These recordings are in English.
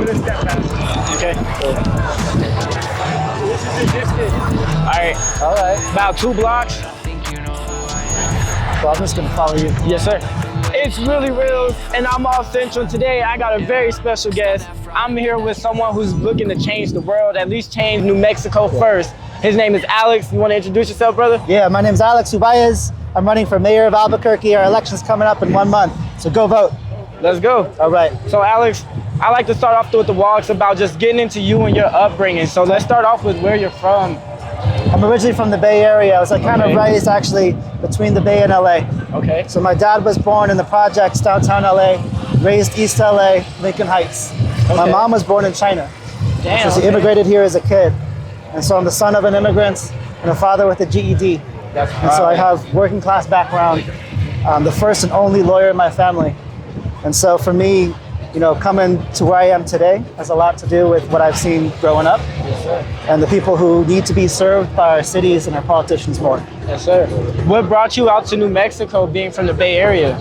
Okay. This is the distance. All right. About 2 blocks. Well, I'm just gonna follow you. Yes, sir. It's really real, and I'm off Central today. I got a very special guest. I'm here with someone who's looking to change the world, at least change New Mexico first. His name is Alex. You want to introduce yourself, brother? Yeah, my name's Alex Uballez. I'm running for Mayor of Albuquerque. Our election's coming up in 1 month, so go vote. Let's go. All right. So, Alex, I like to start off with the walks about just getting into you and your upbringing. So let's start off with where you're from. I'm originally from the Bay Area. I was kind of raised actually between the Bay and LA. Okay. So my dad was born in the projects downtown LA, raised East LA, Lincoln Heights. Okay. My mom was born in China. Damn. So she immigrated here as a kid. And so I'm the son of an immigrant and a father with a GED. That's and so I have working class background. I'm the first and only lawyer in my family. And so for me, you know, coming to where I am today has a lot to do with what I've seen growing up. Yes, sir. And the people who need to be served by our cities and our politicians more. Yes, sir. What brought you out to New Mexico, being from the Bay Area?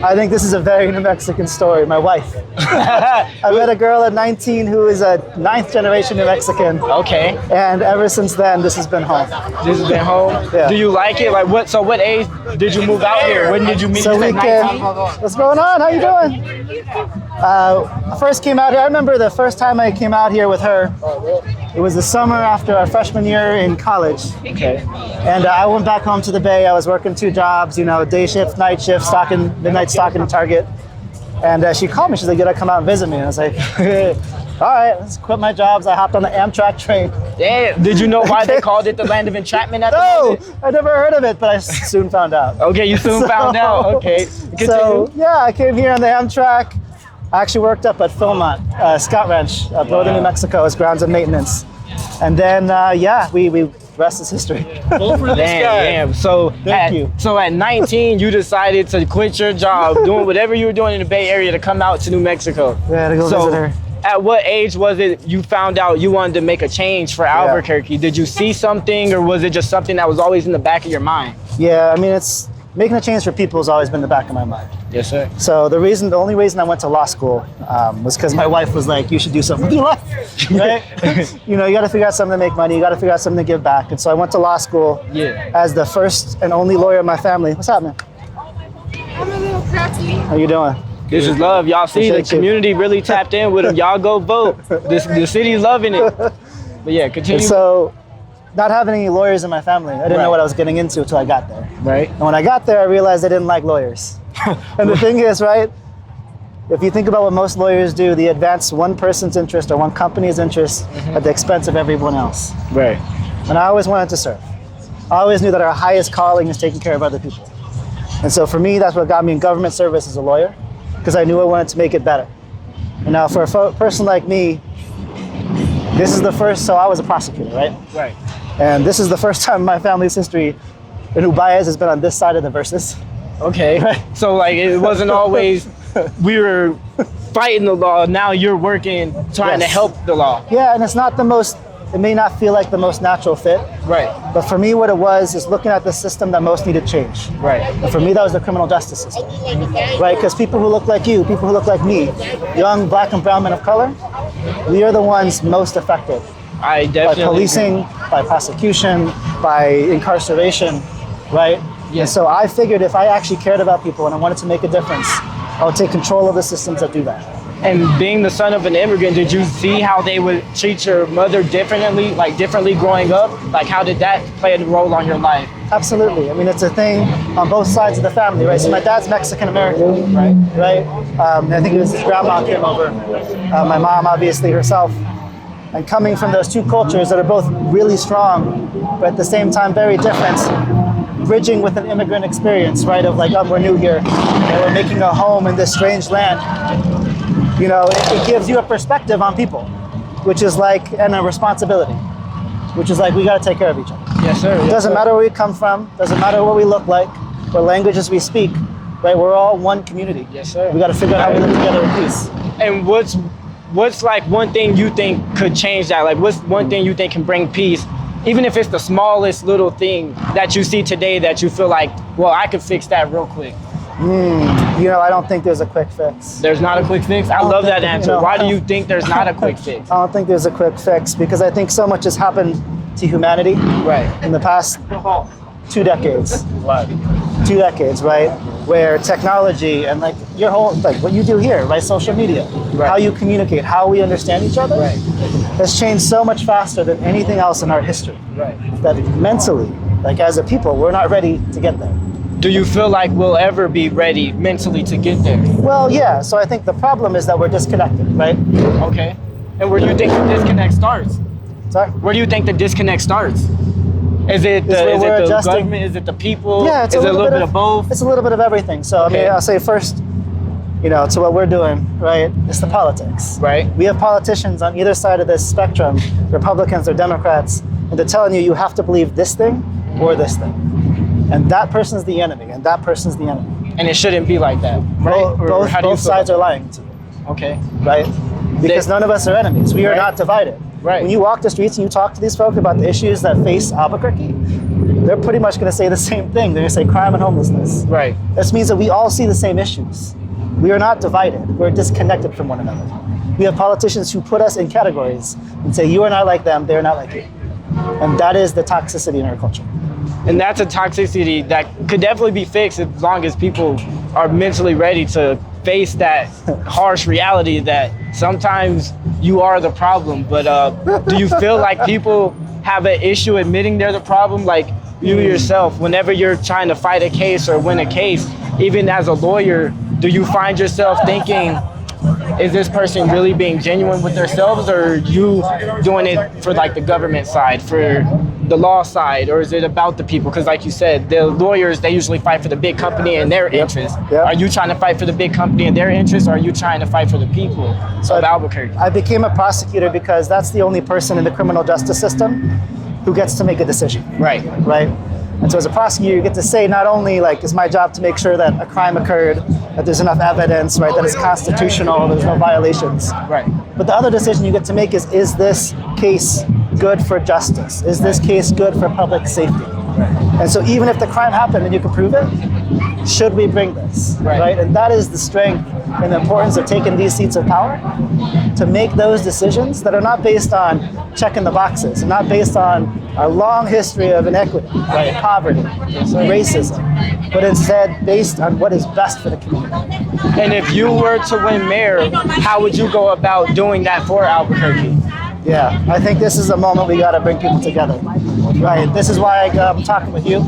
I think this is a very New Mexican story. My wife. I met a girl at 19 who is a 9th generation New Mexican. Okay. And ever since then, this has been home. This has been home? Yeah. Do you like it? Like what? So what age did you move out here? When did you meet? So we can, what's going on? How you doing? I first came out here. I remember the first time I came out here with her. It was the summer after our freshman year in college. Okay. And I went back home to the Bay. I was working 2 jobs, you know, day shift, night shift, midnight stocking at Target. And she called me. She's like, "Did I come out and visit me?" And I was like, "All right, let's quit my jobs." I hopped on the Amtrak train. Damn. Did you know why they called it the land of entrapment at the No, moment? I never heard of it, but I soon found out. Okay, you soon found out. Okay. Continue. So yeah, I came here on the Amtrak. I actually worked up at Philmont, Scott Ranch, Northern New Mexico, as grounds and maintenance. And then, we rest is history. Damn. So at 19, you decided to quit your job, doing whatever you were doing in the Bay Area to come out to New Mexico. Yeah, to go visit her. At what age was it you found out you wanted to make a change for Albuquerque? Did you see something, or was it just something that was always in the back of your mind? Yeah, I mean, it's making a change for people has always been in the back of my mind. Yes, sir. So the only reason I went to law school was because my wife was like, "You should do something with your life, right? You know, you got to figure out something to make money. You got to figure out something to give back." And so I went to law school as the first and only lawyer in my family. What's happening? I'm a little cracky. How you doing? This is love. Y'all see the community really tapped in with them. Y'all go vote. The city's loving it. But yeah, continue. And so, not having any lawyers in my family, I didn't know what I was getting into until I got there. Right. And when I got there, I realized I didn't like lawyers. And the thing is, right, if you think about what most lawyers do, they advance one person's interest or one company's interest at the expense of everyone else. Right. And I always wanted to serve. I always knew that our highest calling is taking care of other people. And so for me, that's what got me in government service as a lawyer, because I knew I wanted to make it better. And now for a person like me, this is the first, so I was a prosecutor, right? Right. And this is the first time in my family's history that Uballez has been on this side of the versus. Okay. Right. So like it wasn't always we were fighting the law. Now you're working, trying to help the law. Yeah, and it's not the most, it may not feel like the most natural fit. Right. But for me, what it was is looking at the system that most needed change. Right. And for me, that was the criminal justice system. Right? Because people who look like you, people who look like me, young black and brown men of color, we are the ones most affected. I definitely by policing, by prosecution, by incarceration, right? Yeah. And so I figured if I actually cared about people and I wanted to make a difference, I would take control of the systems that do that. And being the son of an immigrant, did you see how they would treat your mother differently growing up? Like how did that play a role on your life? Absolutely. I mean, it's a thing on both sides of the family, right? So my dad's Mexican-American, right? I think it was his grandma came over. My mom, obviously, herself. And coming from those two cultures that are both really strong, but at the same time very different, bridging with an immigrant experience, right? Of like, oh, we're new here, and we're making a home in this strange land. You know, it gives you a perspective on people, which is like, and a responsibility, which is like, we gotta take care of each other. Yes, sir. It doesn't matter where we come from, doesn't matter what we look like, what languages we speak, right? We're all one community. Yes, sir. We gotta figure out how we live together in peace. And what's like one thing you think could change that? Like what's one thing you think can bring peace, even if it's the smallest little thing that you see today that you feel like, well, I could fix that real quick? I don't think there's a quick fix. There's not a quick fix? I love that answer. you know, Why do you think there's not a quick fix? I don't think there's a quick fix because I think so much has happened to humanity Right. in the past 2 decades. Right. 2 decades, right? Where technology and like your whole, like what you do here, right? Social media, Right. how you communicate, how we understand each other, Right. has changed so much faster than anything else in our history. Right. That mentally, like as a people, we're not ready to get there. Do you feel like we'll ever be ready mentally to get there? Well, yeah. So I think the problem is that we're disconnected, right? Okay. And where do you think the disconnect starts? Sorry. Where do you think the disconnect starts? Is it where the we're adjusting. government? Is it the people? Yeah, it's is it a little bit of both? It's a little bit of everything. So I Okay. mean, I'll say first, to what we're doing, right? It's the politics. Right. We have politicians on either side of this spectrum, Republicans or Democrats, and they're telling you have to believe this thing or this thing, and that person's the enemy, and that person's the enemy. And it shouldn't be like that, right? Both sides are lying to you, Okay. right? Because none of us are enemies. We are Right. not divided. Right. When you walk the streets and you talk to these folks about the issues that face Albuquerque, they're pretty much going to say the same thing. They're going to say crime and homelessness. Right. This means that we all see the same issues. We are not divided. We're disconnected from one another. We have politicians who put us in categories and say, you are not like them, they're not like you. And that is the toxicity in our culture. And that's a toxicity that could definitely be fixed as long as people are mentally ready to face that harsh reality that sometimes you are the problem. But do you feel like people have an issue admitting they're the problem? Like you yourself, whenever you're trying to fight a case or win a case, even as a lawyer, do you find yourself thinking, is this person really being genuine with themselves, or are you doing it for like the government side, for the law side, or is it about the people? Because like you said, the lawyers, they usually fight for the big company and their interests. Yep. Are you trying to fight for the big company and their interests, or are you trying to fight for the people of Albuquerque? I became a prosecutor because that's the only person in the criminal justice system who gets to make a decision. Right. Right? And so as a prosecutor, you get to say not only like, it's my job to make sure that a crime occurred, that there's enough evidence, right, that it's constitutional, there's no violations. Right. But the other decision you get to make is this case good for justice? Is this case good for public safety? And so even if the crime happened and you can prove it, should we bring this? Right. And that is the strength and the importance of taking these seats of power, to make those decisions that are not based on checking the boxes, and not based on a long history of inequity, right, poverty, racism, but instead based on what is best for the community. And if you were to win mayor, how would you go about doing that for Albuquerque? Yeah, I think this is a moment we got to bring people together, right? This is why I'm talking with you.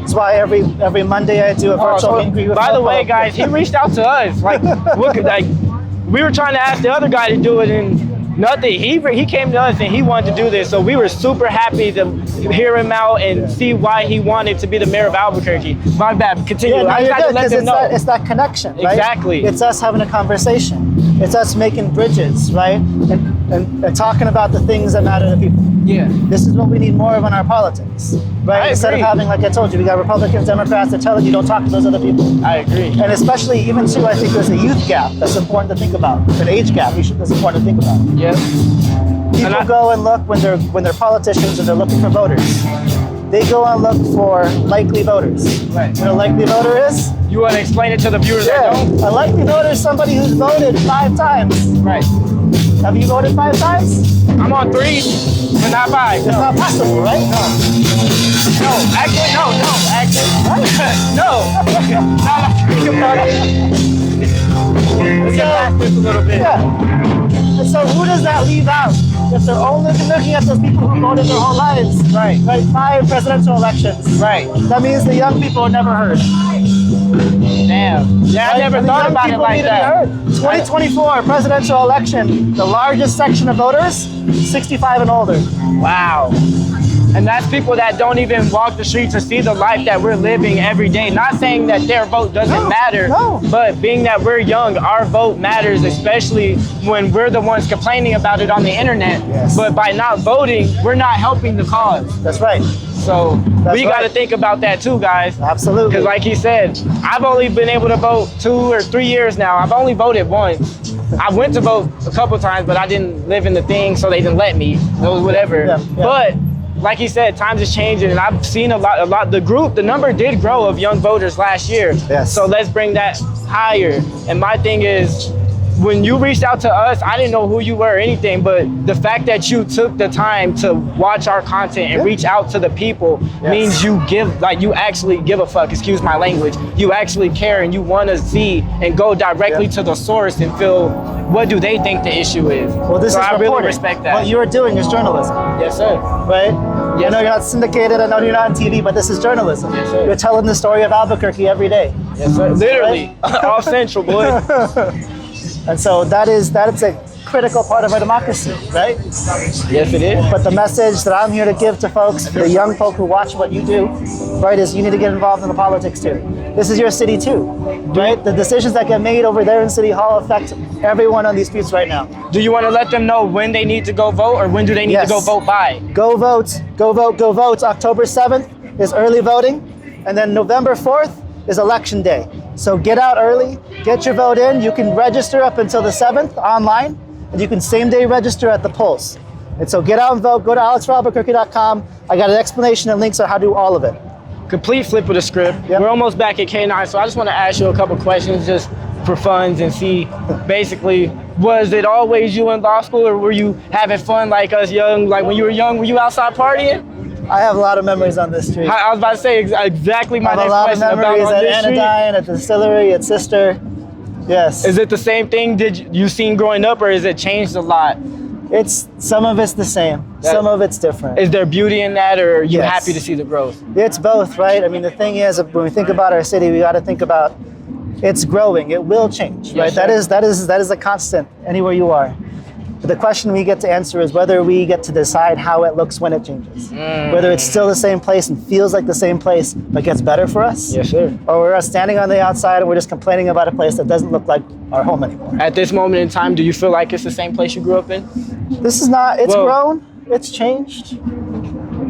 It's why every Monday I do a virtual meet and greet with By the way, Mopo. guys, he reached out to us. Like, we were trying to ask the other guy to do it, and nothing. He came to us and he wanted to do this, so we were super happy to hear him out and see why he wanted to be the mayor of Albuquerque. My bad. Continue. Yeah, no, I you're just had good, to let 'cause them know. it's that connection, right? Exactly. It's us having a conversation. It's us making bridges, right? And talking about the things that matter to people. Yeah. This is what we need more of in our politics, right? I Instead agree. of having, like I told you, we got Republicans, Democrats that telling you don't talk to those other people. I agree. And especially, even too, I think there's a youth gap that's important to think about. An age gap that's important to think about. Yeah. People go and look when they're politicians and they're looking for voters. They go and look for likely voters. Right. What a likely voter is? You want to explain it to the viewers that don't? A likely voter is somebody who's voted 5 times. Right. Have you voted 5 times? I'm on 3, but not 5. It's not possible, right? No, actually, no. Now let's think about it. Let's get past this a little bit. Yeah. And so who does that leave out? If they're only looking at those people who voted their whole lives. Right. 5 presidential elections. Right. That means the young people are never heard. Damn. Yeah, I never And the thought young about it people like need to be that. heard. 2024 presidential election, the largest section of voters, 65 and older. Wow. And that's people that don't even walk the streets or see the life that we're living every day. Not saying that their vote doesn't matter, but being that we're young, our vote matters, especially when we're the ones complaining about it on the internet. Yes. But by not voting, we're not helping the cause. That's right. So we got to right. think about that too, guys. Absolutely. Because like he said, I've only been able to vote 2 or 3 years now. I've only voted once. I went to vote a couple times, but I didn't live in the thing, so they didn't let me. It was whatever. Yeah. But like he said, times is changing, and I've seen a lot. The number did grow of young voters last year. Yes. So let's bring that higher. And my thing is, when you reached out to us, I didn't know who you were or anything, but the fact that you took the time to watch our content and reach out to the people means you actually give a fuck, excuse my language. You actually care and you want to see and go directly to the source and feel, what do they think the issue is? Well, this is I reporting. really respect that. What you are doing is journalism. Yes, sir. Right? I know you're not syndicated, I know you're not on TV, but this is journalism. Yes, sir. You're telling the story of Albuquerque every day. Yes, sir. Literally, off Central, boy. And so that's a critical part of our democracy, right? Yes, it is. But the message that I'm here to give to folks, for the young folk who watch what you do, right, is you need to get involved in the politics too. This is your city too, right? The decisions that get made over there in City Hall affect everyone on these streets right now. Do you want to let them know when they need to go vote, or when do they need to go vote by? Go vote, go vote, go vote. October 7th is early voting, and then November 4th is election day. So get out early, get your vote in. You can register up until the 7th online, and you can same day register at the polls. And so get out and vote. Go to alexforalbuquerque.com. I got an explanation and links on how to do all of it. Complete flip of the script. Yep. We're almost back at K9, so I just want to ask you a couple questions just for funds and see, basically, was it always you in law school, or were you having fun like us young? Like when you were young, were you outside partying? I have a lot of memories on this street. I was about to say exactly my I have next a lot question of about memories on at this street. Anodyne, at the distillery, at Sister. Yes. Is it the same thing did you seen growing up, or has it changed a lot? Some of it's the same. Some of it's different. Is there beauty in that, or are you Yes. happy to see the growth? It's both, right? I mean, the thing is, when we think about our city, we got to think about it's growing. It will change, right? Yes, That is a constant anywhere you are. But the question we get to answer is whether we get to decide how it looks when it changes. Whether it's still the same place and feels like the same place, but gets better for us. Yes, sir. Or we're standing on the outside and we're just complaining about a place that doesn't look like our home anymore. At this moment in time, do you feel like it's the same place you grew up in? This is not, it's Well- grown, it's changed.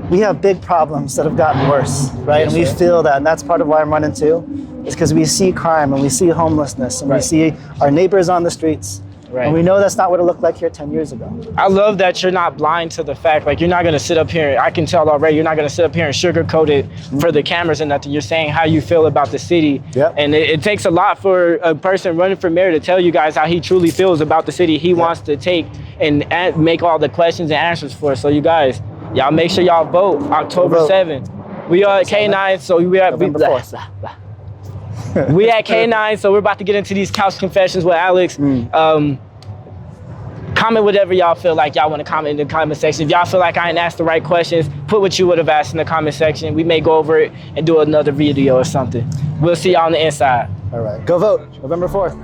We have big problems that have gotten worse, right? Yes, And we sir. feel that, and that's part of why I'm running too, is because we see crime and we see homelessness and we Right. see our neighbors on the streets. Right. And we know that's not what it looked like here 10 years ago. I love that you're not blind to the fact, like you're not gonna sit up here, I can tell already, you're not gonna sit up here and sugarcoat it for the cameras and nothing. You're saying how you feel about the city. Yep. And it takes a lot for a person running for mayor to tell you guys how he truly feels about the city he wants to take and make all the questions and answers for. So you guys, y'all make sure y'all vote October Vote. 7th. We are at K9, so we are November 4th. we at K9, so we're about to get into these couch confessions with Alex. Comment whatever y'all feel like y'all want to comment in the comment section. If y'all feel like I didn't ask the right questions, put what you would have asked in the comment section. We may go over it and do another video or something. We'll see y'all on the inside. All right, go vote, November 4th.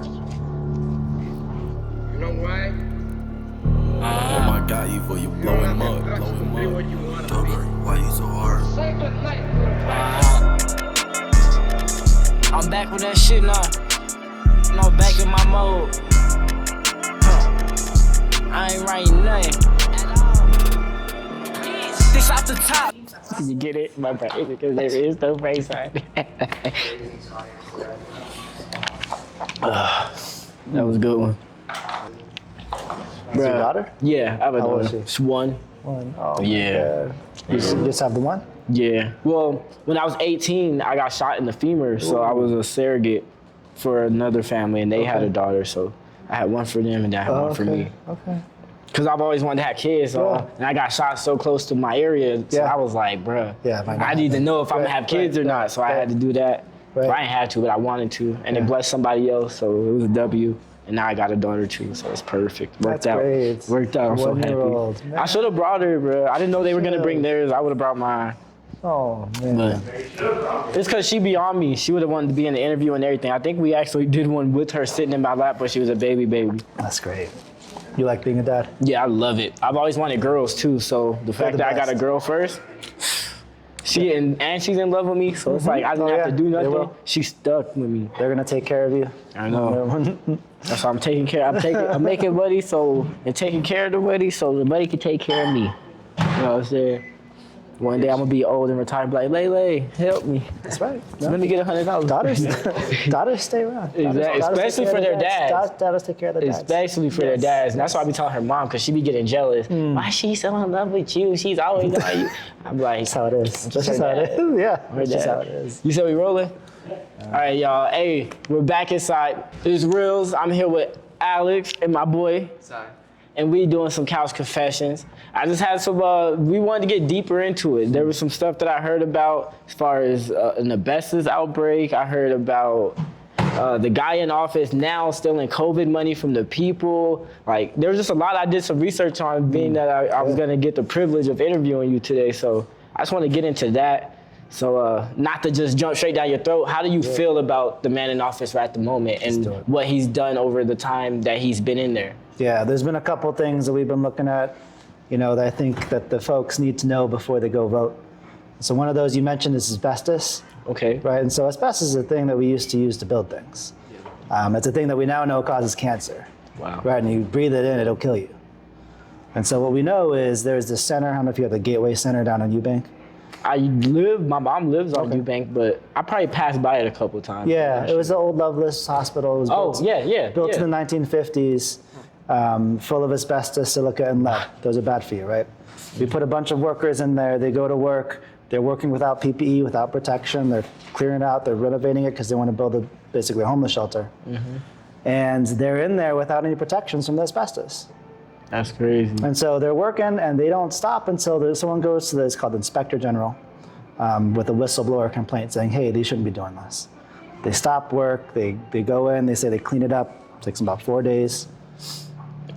You know why? Oh my God, you for you blow him up, blow him up. Tucker, why you so hard? I'm back with that shit now. No, back in my mode. I ain't writing nothing. This off the top. You get it? My brain, because there is no face on it. That was a good one. Is your daughter? Yeah, I have a How old is daughter. she? It's one. One. Oh, Yeah. You just have the one? Yeah. Well, when I was 18, I got shot in the femur, so I was a surrogate for another family, and they had a daughter, so I had one for them, and then I had one for me. Okay. Because I've always wanted to have kids, so, and I got shot so close to my area, so Yeah. I was like, bruh, Yeah, might not I need to happen. know if I'm gonna Right, have kids right, or not, so I had to do that. Right. Well, I didn't have to, but I wanted to, and it blessed somebody else, so it was a W. And now I got a daughter too, so it's perfect. Worked That's out. great. Worked out. I'm so One-year-old. happy. I should have brought her, bro. I didn't know they were gonna bring theirs. I would have brought mine. Oh, man. But it's because she be on me. She would have wanted to be in the interview and everything. I think we actually did one with her sitting in my lap, but she was a baby. That's great. You like being a dad? Yeah, I love it. I've always wanted girls too, so the fact the that I got a best. girl first, and she's in love with me, so it's like I didn't Oh, have yeah. to do They nothing. will. She's stuck with me. They're gonna take care of you. I know. That's why I'm taking care. I'm making buddy and taking care of the buddy so the buddy can take care of me. You know what I'm saying? One day I'm gonna be old and retired, be like, Lele, help me. That's right. Let me get $100. Daughters stay around. Exactly. Especially for their dads. Daughters take care of their dads. Especially for their dads. And that's why I be telling her mom, because she be getting jealous. Why she so in love with you? She's always on you. I'm like, That's how it is. That's just her how it dad. is. Yeah. Her That's just dad. how it is. You said we rolling? All right, y'all. Hey, we're back inside. It's Reels. I'm here with Alex and my boy. Sorry. And we doing some couch confessions. I just had some, we wanted to get deeper into it. There was some stuff that I heard about as far as an asbestos outbreak. I heard about the guy in office now stealing COVID money from the people. Like, there was just a lot I did some research on, being that I was gonna get the privilege of interviewing you today. So I just wanna get into that. So not to just jump straight down your throat, how do you feel about the man in office right at the moment and what he's done over the time that he's been in there? Yeah, there's been a couple things that we've been looking at, that I think that the folks need to know before they go vote. So one of those you mentioned is asbestos. Okay. Right, and so asbestos is a thing that we used to use to build things. It's a thing that we now know causes cancer. Wow. Right, and you breathe it in, it'll kill you. And so what we know is there's this center, I don't know if you have the Gateway Center down in Eubank. My mom lives on Eubank, but I probably passed by it a couple times. Yeah, it was the old Lovelace Hospital. It was built in the 1950s, full of asbestos, silica, and lead. Those are bad for you, right? We put a bunch of workers in there, they go to work, they're working without PPE, without protection, they're clearing it out, they're renovating it because they want to build basically a homeless shelter. And they're in there without any protections from the asbestos. That's crazy. And so they're working, and they don't stop until someone goes to this called Inspector General with a whistleblower complaint saying, hey, they shouldn't be doing this. They stop work, they go in, they say they clean it up, it takes them about 4 days.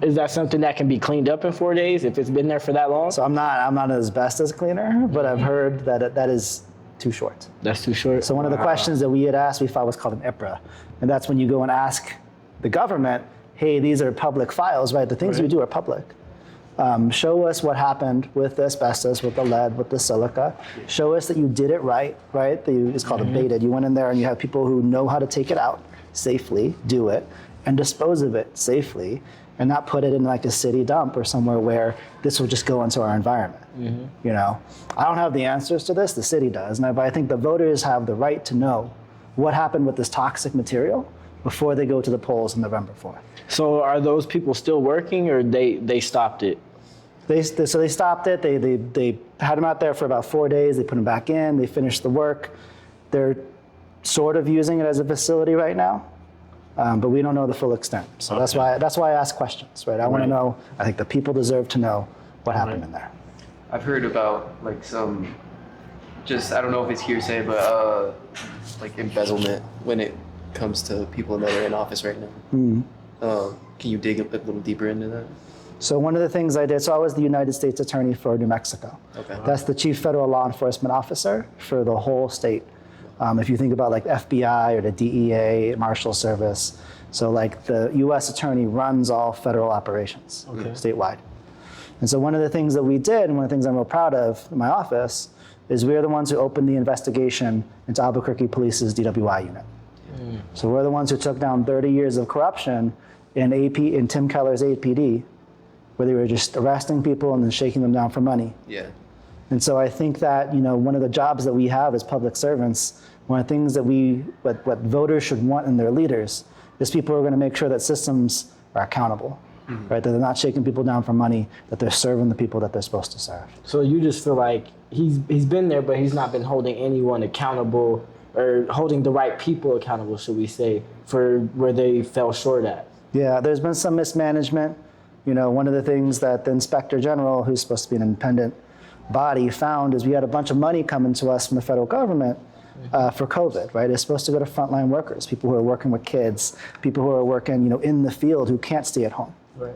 Is that something that can be cleaned up in 4 days if it's been there for that long? So I'm not an asbestos cleaner, but I've heard that that is too short. That's too short? So one of the questions that we had asked, we thought was called an IPRA. And that's when you go and ask the government, hey, these are public files, right? The things we do are public. Show us what happened with the asbestos, with the lead, with the silica. Show us that you did it right? It's called abated. You went in there and you have people who know how to take it out safely, do it, and dispose of it safely, and not put it in like a city dump or somewhere where this will just go into our environment. I don't have the answers to this, the city does, but I think the voters have the right to know what happened with this toxic material before they go to the polls on November 4th. So are those people still working, or they stopped it? They stopped it, they had them out there for about 4 days, they put them back in, they finished the work. They're sort of using it as a facility right now. But we don't know the full extent. So that's why I ask questions, right? I want to know, I think the people deserve to know what happened in there. I've heard about like some, I don't know if it's hearsay, but like embezzlement when it comes to people that are in office right now. Can you dig a little deeper into that? So one of the things I did, so I was the United States Attorney for New Mexico. Okay. That's the chief federal law enforcement officer for the whole state. If you think about like FBI or the DEA, Marshal Service, so like the U.S. Attorney runs all federal operations statewide. And so one of the things that we did, and one of the things I'm real proud of in my office, is we are the ones who opened the investigation into Albuquerque Police's DWI unit. So we're the ones who took down 30 years of corruption in Tim Keller's APD, where they were just arresting people and then shaking them down for money. Yeah. And so I think that, one of the jobs that we have as public servants, one of the things that what voters should want in their leaders is people who are going to make sure that systems are accountable, right? That they're not shaking people down for money, that they're serving the people that they're supposed to serve. So you just feel like he's been there, but he's not been holding anyone accountable, or holding the right people accountable, should we say, for where they fell short at. Yeah, there's been some mismanagement. One of the things that the Inspector General, who's supposed to be an independent body, found is we had a bunch of money coming to us from the federal government for COVID, right? It's supposed to go to frontline workers, people who are working with kids, people who are working, in the field who can't stay at home. Right.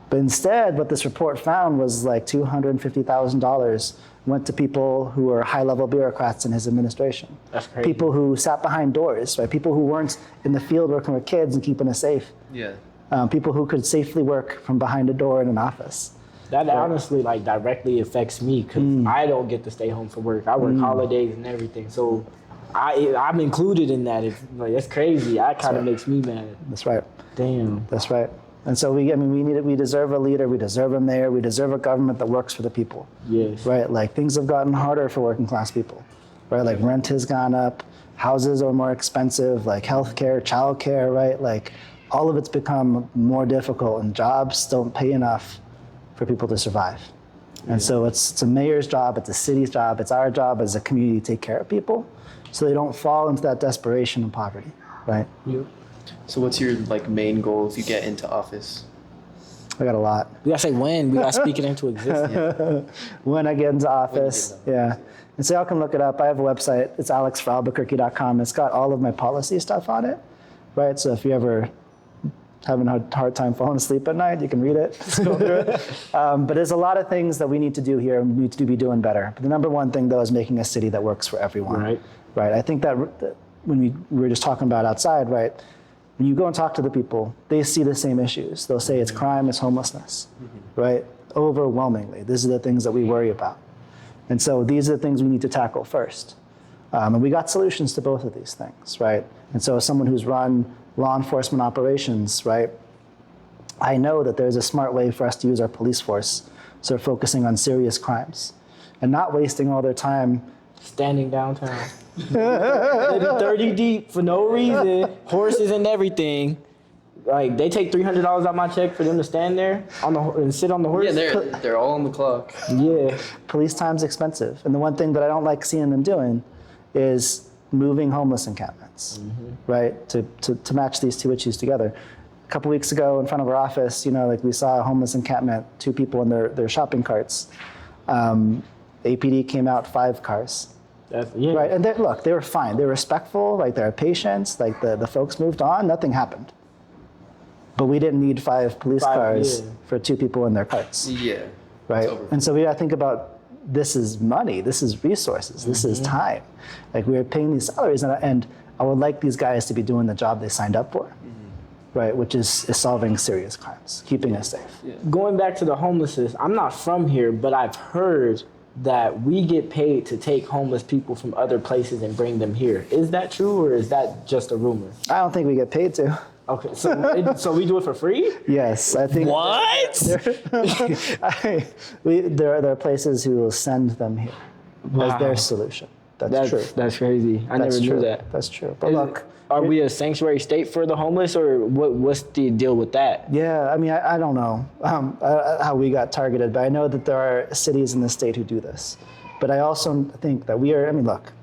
But instead, what this report found was like $250,000 went to people who are high-level bureaucrats in his administration. That's crazy. People who sat behind doors, right? People who weren't in the field working with kids and keeping us safe. Yeah. People who could safely work from behind a door in an office. That honestly directly affects me, because I don't get to stay home from work. I work holidays and everything, so I'm included in that. It's that's crazy. That kind of makes me mad. That's right. Damn. That's right. And so we deserve a leader, we deserve a mayor, we deserve a government that works for the people. Yes. Right? Like things have gotten harder for working class people. Right? Like rent has gone up, houses are more expensive, like healthcare, childcare, right? Like all of it's become more difficult, and jobs don't pay enough for people to survive. And so it's a mayor's job, it's a city's job, it's our job as a community to take care of people. so they don't fall into that desperation and poverty, right? So what's your like main goal if you get into office? I got a lot. We gotta say when. We gotta speak it into existence. When I get into office, yeah. And so y'all can look it up. I have a website. It's alexforalbuquerque.com. It's got all of my policy stuff on it, right? So if you ever having a hard time falling asleep at night, you can read it. Just go through it. But there's a lot of things that we need to do here and we need to be doing better. But the number one thing, though, is making a city that works for everyone. Right. I think that when we were just talking about outside, right, when you go and talk to the people, they see the same issues. They'll say it's crime, it's homelessness, right? Overwhelmingly, these are the things that we worry about. And so these are the things we need to tackle first. And we got solutions to both of these things, right? And so as someone who's run law enforcement operations, right, I know that there's a smart way for us to use our police force. So they're focusing on serious crimes and not wasting all their time Standing downtown. 30 deep for no reason, horses and everything. Like, they take $300 out my check for them to stand there on the and sit on the horse. Yeah, they're all on the clock. Yeah. Police time's expensive. And the one thing that I don't like seeing them doing is moving homeless encampments, right? To match these two issues together. A couple weeks ago in front of our office, you know, like we saw a homeless encampment, 2 people in their shopping carts. APD came out, 5 cars. Yeah. Right, and look, they were fine. They were respectful, like there are patients, like the folks moved on, nothing happened. But we didn't need 5 police cars for 2 people in their carts. Yeah. Right, and so we gotta think about, this is money, this is resources, this is time. Like, we are paying these salaries, and I would like these guys to be doing the job they signed up for, right? Which is solving serious crimes, keeping us safe. Yeah. Going back to the homelessness, I'm not from here, but I've heard that we get paid to take homeless people from other places and bring them here. Is that true, or is that just a rumor? I don't think we get paid to. Okay, so so we do it for free? Yes, I think. What? There are places who will send them here as their solution. That's true. That's crazy. I That's never true. knew that. That's true. But look, Are we a sanctuary state for the homeless, or what's the deal with that? yeah, I mean, I don't know how we got targeted, but I know that there are cities in the state who do this. But I also think that look,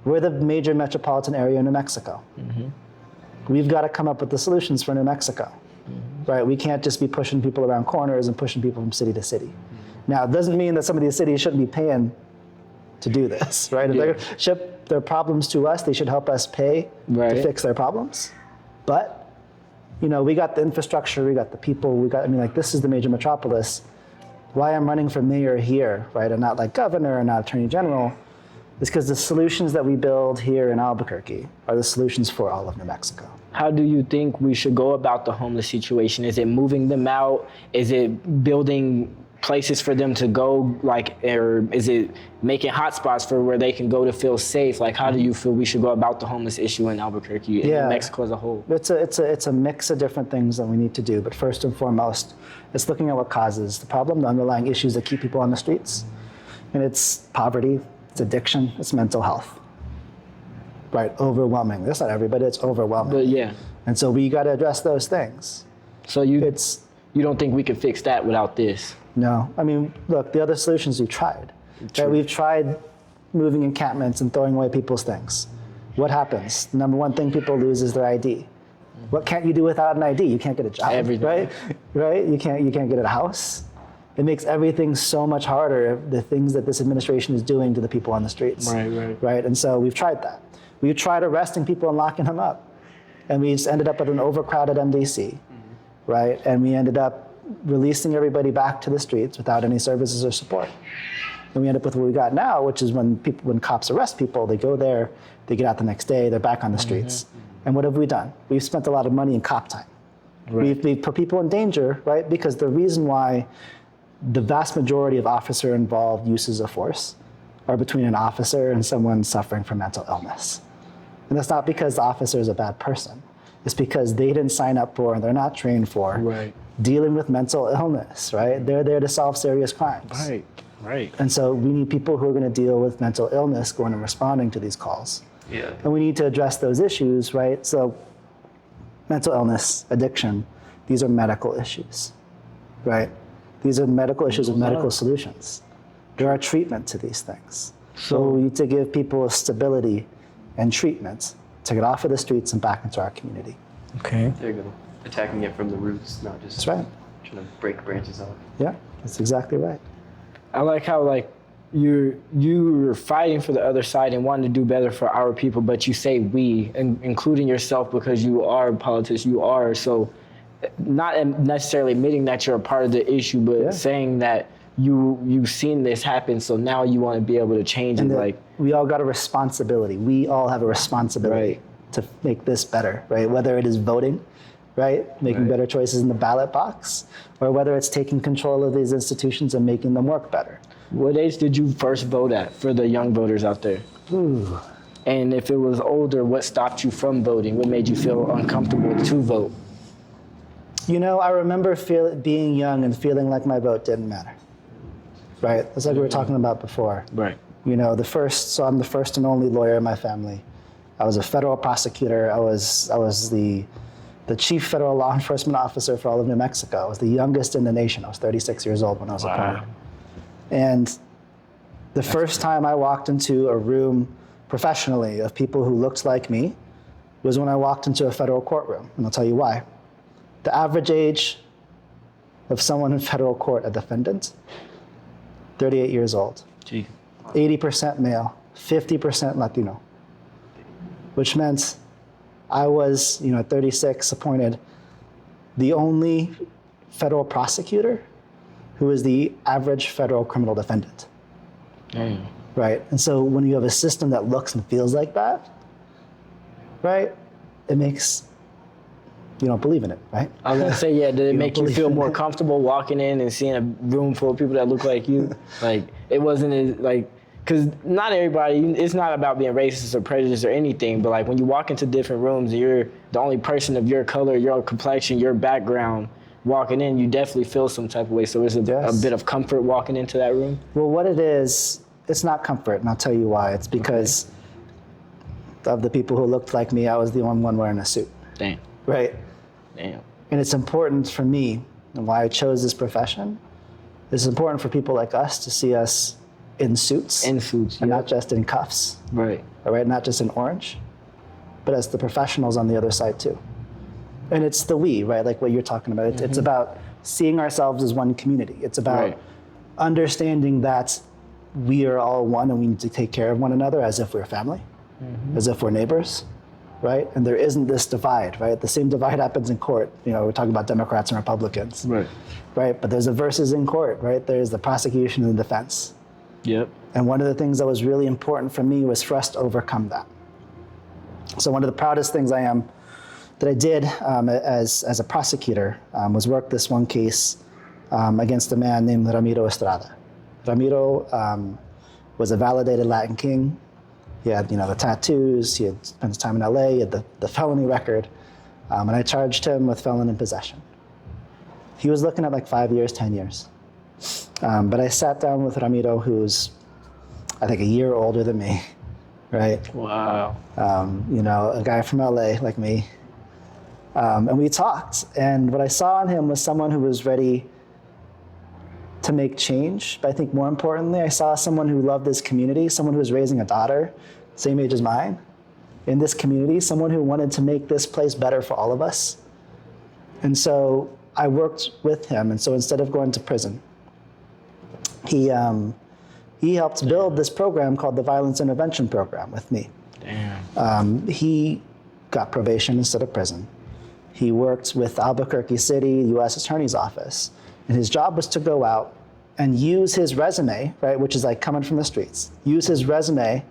we're the major metropolitan area in New Mexico. We've got to come up with the solutions for New Mexico, right? We can't just be pushing people around corners and pushing people from city to city. Now, it doesn't mean that some of these cities shouldn't be paying to do this, right? If they're gonna ship their problems to us, they should help us pay to fix their problems. But, you know, we got the infrastructure, we got the people, this is the major metropolis. Why I'm running for mayor here, right, and not like governor and not attorney general, is because the solutions that we build here in Albuquerque are the solutions for all of New Mexico. How do you think we should go about the homeless situation? Is it moving them out? Is it building places for them to go, or is it making hotspots for where they can go to feel safe? Like, how do you feel we should go about the homeless issue in Albuquerque and New Mexico as a whole? It's a mix of different things that we need to do, but first and foremost, it's looking at what causes the problem, the underlying issues that keep people on the streets. And it's poverty, it's addiction, it's mental health. Right, overwhelming. That's not everybody, it's overwhelming. But yeah. And so we got to address those things. So you don't think we could fix that without this? No, I mean, look, the other solutions we've tried. Right? We've tried moving encampments and throwing away people's things. What happens? The number one thing people lose is their ID. What can't you do without an ID? You can't get a job, Everything. right? You can't get a house. It makes everything so much harder, the things that this administration is doing to the people on the streets. Right? And so we've tried that. We've tried arresting people and locking them up. And we just ended up at an overcrowded MDC, right? And we ended up releasing everybody back to the streets without any services or support. And we end up with what we got now, which is when cops arrest people, they go there, they get out the next day, they're back on the streets. And what have we done? We've spent a lot of money in cop time. We've put people in danger, right? Because the reason why the vast majority of officer-involved uses of force are between an officer and someone suffering from mental illness. And that's not because the officer is a bad person. It's because they didn't sign up for and they're not trained for dealing with mental illness, right? They're there to solve serious crimes. Right. And so we need people who are going to deal with mental illness going and responding to these calls. Yeah. And we need to address those issues, right? So mental illness, addiction, these are medical issues, right? These are medical issues with medical solutions. There are treatment to these things. So we need to give people a stability and treatment to get off of the streets and back into our community. Okay. There you go. Attacking it from the roots, not just That's right. trying to break branches off. Yeah, that's exactly right. I like how like you're fighting for the other side and wanting to do better for our people, but you say we, and including yourself because you are a politician. You are so not necessarily admitting that you're a part of the issue, but saying that you've seen this happen, so now you want to be able to change it. Like we all got a responsibility. We all have a responsibility to make this better, right? Whether it is voting, right, making better choices in the ballot box, or whether it's taking control of these institutions and making them work better. What age did you first vote at for the young voters out there? Ooh. And if it was older, what stopped you from voting? What made you feel uncomfortable to vote? You know, I remember being young and feeling like my vote didn't matter. Right? That's like we were talking about before. Right. You know, so I'm the first and only lawyer in my family. I was a federal prosecutor. I was the chief federal law enforcement officer for all of New Mexico. I was the youngest in the nation. I was 36 years old when I was appointed. And the first time I walked into a room professionally of people who looked like me was when I walked into a federal courtroom. And I'll tell you why. The average age of someone in federal court, a defendant, 38 years old. Gee. 80% male, 50% Latino, which meant I was, at 36, appointed the only federal prosecutor who is the average federal criminal defendant. Damn. Right? And so when you have a system that looks and feels like that, right, it makes, you don't believe in it, right? I was gonna say, did it make you believe feel in more it. comfortable walking in and seeing a room full of people that look like you? Like, it wasn't as, like, because not everybody, it's not about being racist or prejudiced or anything, but like when you walk into different rooms and you're the only person of your color, your complexion, your background, walking in, you definitely feel some type of way. So is it a bit of comfort walking into that room? Well, what it is, it's not comfort, and I'll tell you why. It's because of the people who looked like me, I was the only one wearing a suit. Damn. Right? Damn. And it's important for me, and why I chose this profession, it's important for people like us to see us in suits. In suits, and not just in cuffs. Right. All right, not just in orange, but as the professionals on the other side too. And it's the we, right? Like what you're talking about. It's about seeing ourselves as one community. It's about understanding that we are all one and we need to take care of one another as if we're family, as if we're neighbors, right? And there isn't this divide, right? The same divide happens in court. We're talking about Democrats and Republicans, Right. right? But there's a versus in court, right? There's the prosecution and the defense. Yep. And one of the things that was really important for me was for us to overcome that. So one of the proudest things that I did as a prosecutor was work this one case against a man named Ramiro Estrada. Ramiro was a validated Latin king. He had, the tattoos. He had spent his time in LA. He had the felony record, and I charged him with felon in possession. He was looking at like 5 years, 10 years. But I sat down with Ramiro, who's, I think, a year older than me, right? Wow. A guy from LA like me. And we talked. And what I saw in him was someone who was ready to make change. But I think more importantly, I saw someone who loved this community, someone who was raising a daughter, same age as mine, in this community, someone who wanted to make this place better for all of us. And so I worked with him. And so instead of going to prison, he helped build this program called the Violence Intervention Program with me. Damn. He got probation instead of prison. He worked with Albuquerque City, U.S. Attorney's Office. And his job was to go out and use his resume, right, which is like coming from the streets, use his resume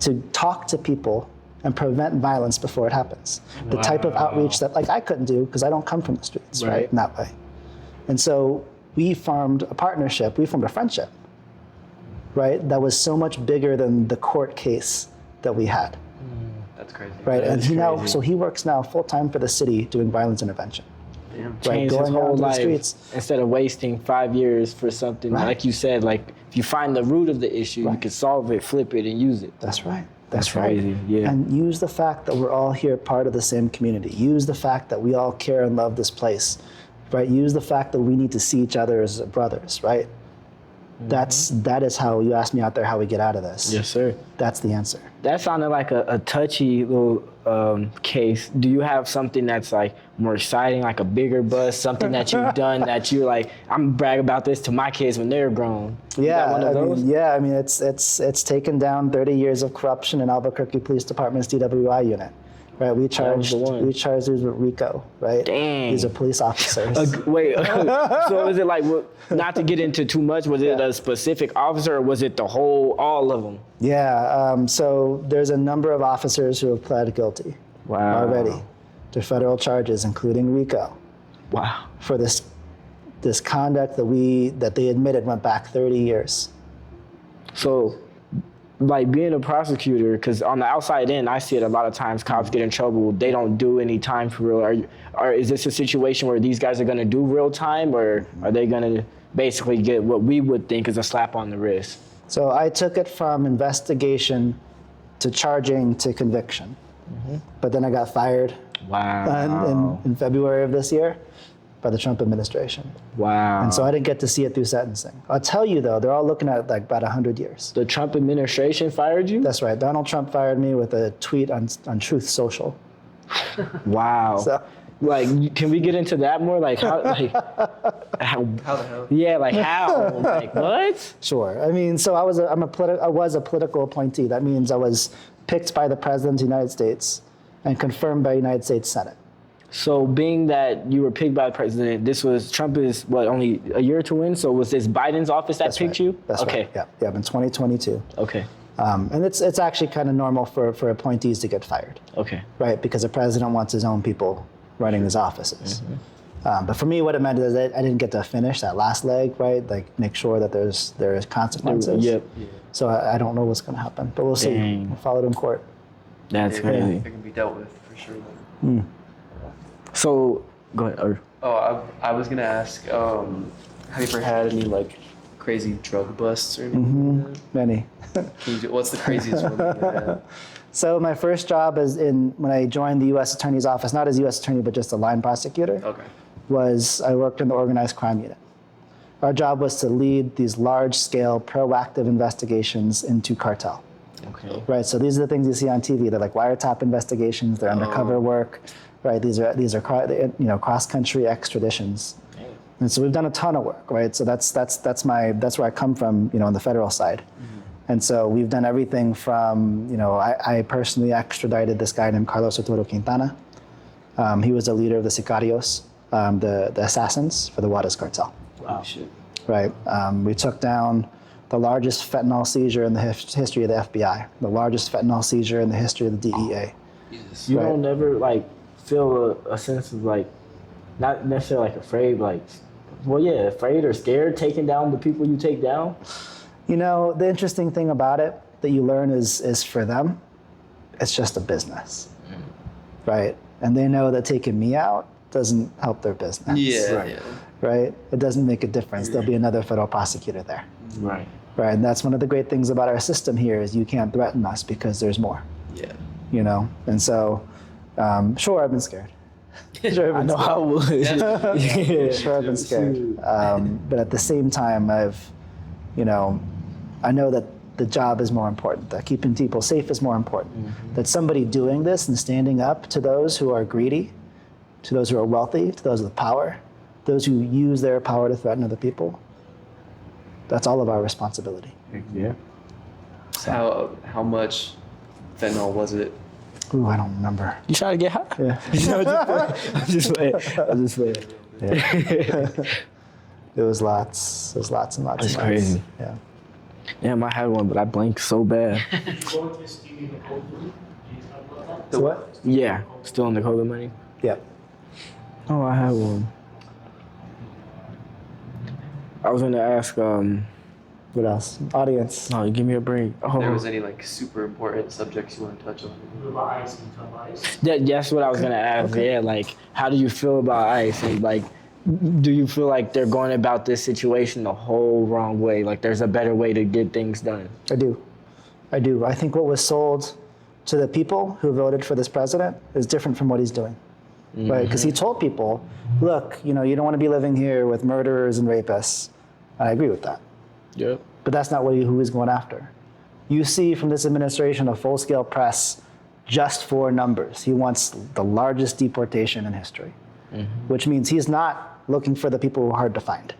to talk to people and prevent violence before it happens. The type of outreach that I couldn't do because I don't come from the streets, right, in that way. And so we formed a partnership, we formed a friendship, right, that was so much bigger than the court case that we had. That's crazy. Right, and he works now full-time for the city doing violence intervention. Damn. Right, Changed his going whole out into the life streets. instead of wasting 5 years for something like you said. Like if you find the root of the issue, you can solve it, flip it, and use it. That's right. That's right. crazy, yeah. And use the fact that we're all here part of the same community. Use the fact that we all care and love this place, right? Use the fact that we need to see each other as brothers, right? That is how you asked me out there how we get out of this. Yes, sir. That's the answer. That sounded like a touchy little case. Do you have something that's like more exciting, like a bigger bust, something that you've done that you're like, I'm brag about this to my kids when they're grown? You got one of those? I mean, it's taken down 30 years of corruption in Albuquerque Police Department's DWI unit. Right, we charged these with RICO, right? Dang. These are police officers. Wait, so is it like, not to get into too much, was it a specific officer or was it all of them? Yeah, so there's a number of officers who have pled guilty already to federal charges, including RICO. Wow. For this conduct that they admitted went back 30 years. So, like being a prosecutor, because on the outside in, I see it a lot of times. Cops get in trouble; they don't do any time for real. Is this a situation where these guys are going to do real time, or are they going to basically get what we would think is a slap on the wrist? So I took it from investigation to charging to conviction, but then I got fired. Wow. In February of this year, by the Trump administration. Wow. And so I didn't get to see it through sentencing. I'll tell you though, they're all looking at like about 100 years. The Trump administration fired you? That's right. Donald Trump fired me with a tweet on Truth Social. Wow. So, like, can we get into that more? Like, how How the hell? Yeah, like how? Like, what? Sure. I mean, so I was a political appointee. That means I was picked by the President of the United States and confirmed by the United States Senate. So being that you were picked by the president, Trump is what, only a year or two in? So was this Biden's office that picked you? That's okay. Right. Yeah, in 2022. Okay. And it's actually kind of normal for appointees to get fired. Okay. Right, because the president wants his own people running his offices. But for me, what it meant is that I didn't get to finish that last leg, right? Like make sure that there is consequences. Yep. So I don't know what's going to happen, but we'll see. We'll follow it in court. That's crazy. It can be dealt with for sure. So, go ahead. I was gonna ask, have you ever had any like crazy drug busts or anything? Like that? Many. What's the craziest one you had? So my first job when I joined the U.S. Attorney's office, not as U.S. Attorney, but just a line prosecutor, was I worked in the organized crime unit. Our job was to lead these large-scale proactive investigations into cartel. Okay. Right, so these are the things you see on TV. They're like wiretap investigations, they're undercover work, right? These are cross-country extraditions. And so we've done a ton of work, right? So that's where I come from, on the federal side. And so we've done everything from, I personally extradited this guy named Carlos Arturo Quintana. He was the leader of the Sicarios, the assassins for the Juarez cartel. Wow. Shit. Right. We took down the largest fentanyl seizure in the history of the FBI, the largest fentanyl seizure in the history of the DEA. Jesus. You don't ever like feel a sense of like, not necessarily like afraid, like, afraid or scared taking down the people you take down? The interesting thing about it that you learn is for them, it's just a business, right? And they know that taking me out doesn't help their business. Right? It doesn't make a difference. There'll be another federal prosecutor there. Right. Right, and that's one of the great things about our system here is you can't threaten us because there's more. Yeah. And so, sure, I've been scared. Sure, I know I would. Sure, I've been scared. But at the same time, I know that the job is more important, that keeping people safe is more important, that somebody doing this and standing up to those who are greedy, to those who are wealthy, to those with power, those who use their power to threaten other people, that's all of our responsibility. Yeah. So how much fentanyl was it? Ooh, I don't remember. You trying to get high? Yeah. I'm just playing. Yeah. It was lots. It was lots and lots. That's and lots. crazy. Yeah. Damn, I had one, but I blanked so bad. So what? Yeah, still in the COVID money. Yeah. Oh, I had one. I was gonna ask. What else? Audience. No, give me a break. If there was any like super important subjects you want to touch on? That's what I was gonna ask. Okay. Yeah, like, how do you feel about ICE? And like, do you feel like they're going about this situation the whole wrong way? Like, there's a better way to get things done? I do. I think what was sold to the people who voted for this president is different from what he's doing. Right? Because he told people, look, you don't want to be living here with murderers and rapists. And I agree with that. Yep. But that's not who he's going after. You see from this administration a full-scale press just for numbers. He wants the largest deportation in history, which means he's not looking for the people who are hard to find,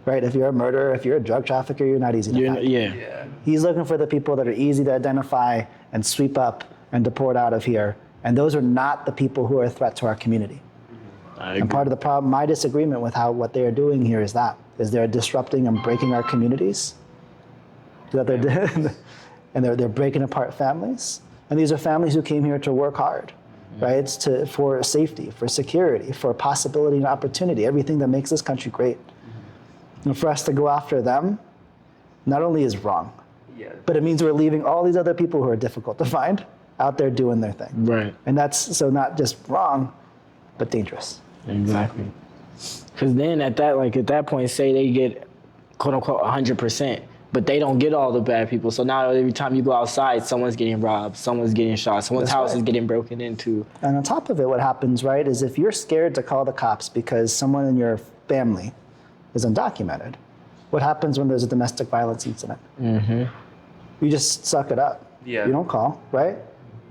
right? If you're a murderer, if you're a drug trafficker, you're not easy to find. Yeah. He's looking for the people that are easy to identify and sweep up and deport out of here. And those are not the people who are a threat to our community. And part of the problem, my disagreement with what they are doing here is they're disrupting and breaking our communities. That they're doing, and they're breaking apart families. And these are families who came here to work hard, right? For safety, for security, for possibility and opportunity, everything that makes this country great. And for us to go after them, not only is wrong, but it means we're leaving all these other people who are difficult to find out there doing their thing. Right. And that's so not just wrong, but dangerous. Exactly. Because then at that point, say they get quote unquote 100%, but they don't get all the bad people. So now every time you go outside, someone's getting robbed, someone's getting shot, someone's house is getting broken into. And on top of it, what happens, right, is if you're scared to call the cops because someone in your family is undocumented, what happens when there's a domestic violence incident? You just suck it up. Yeah. You don't call, right?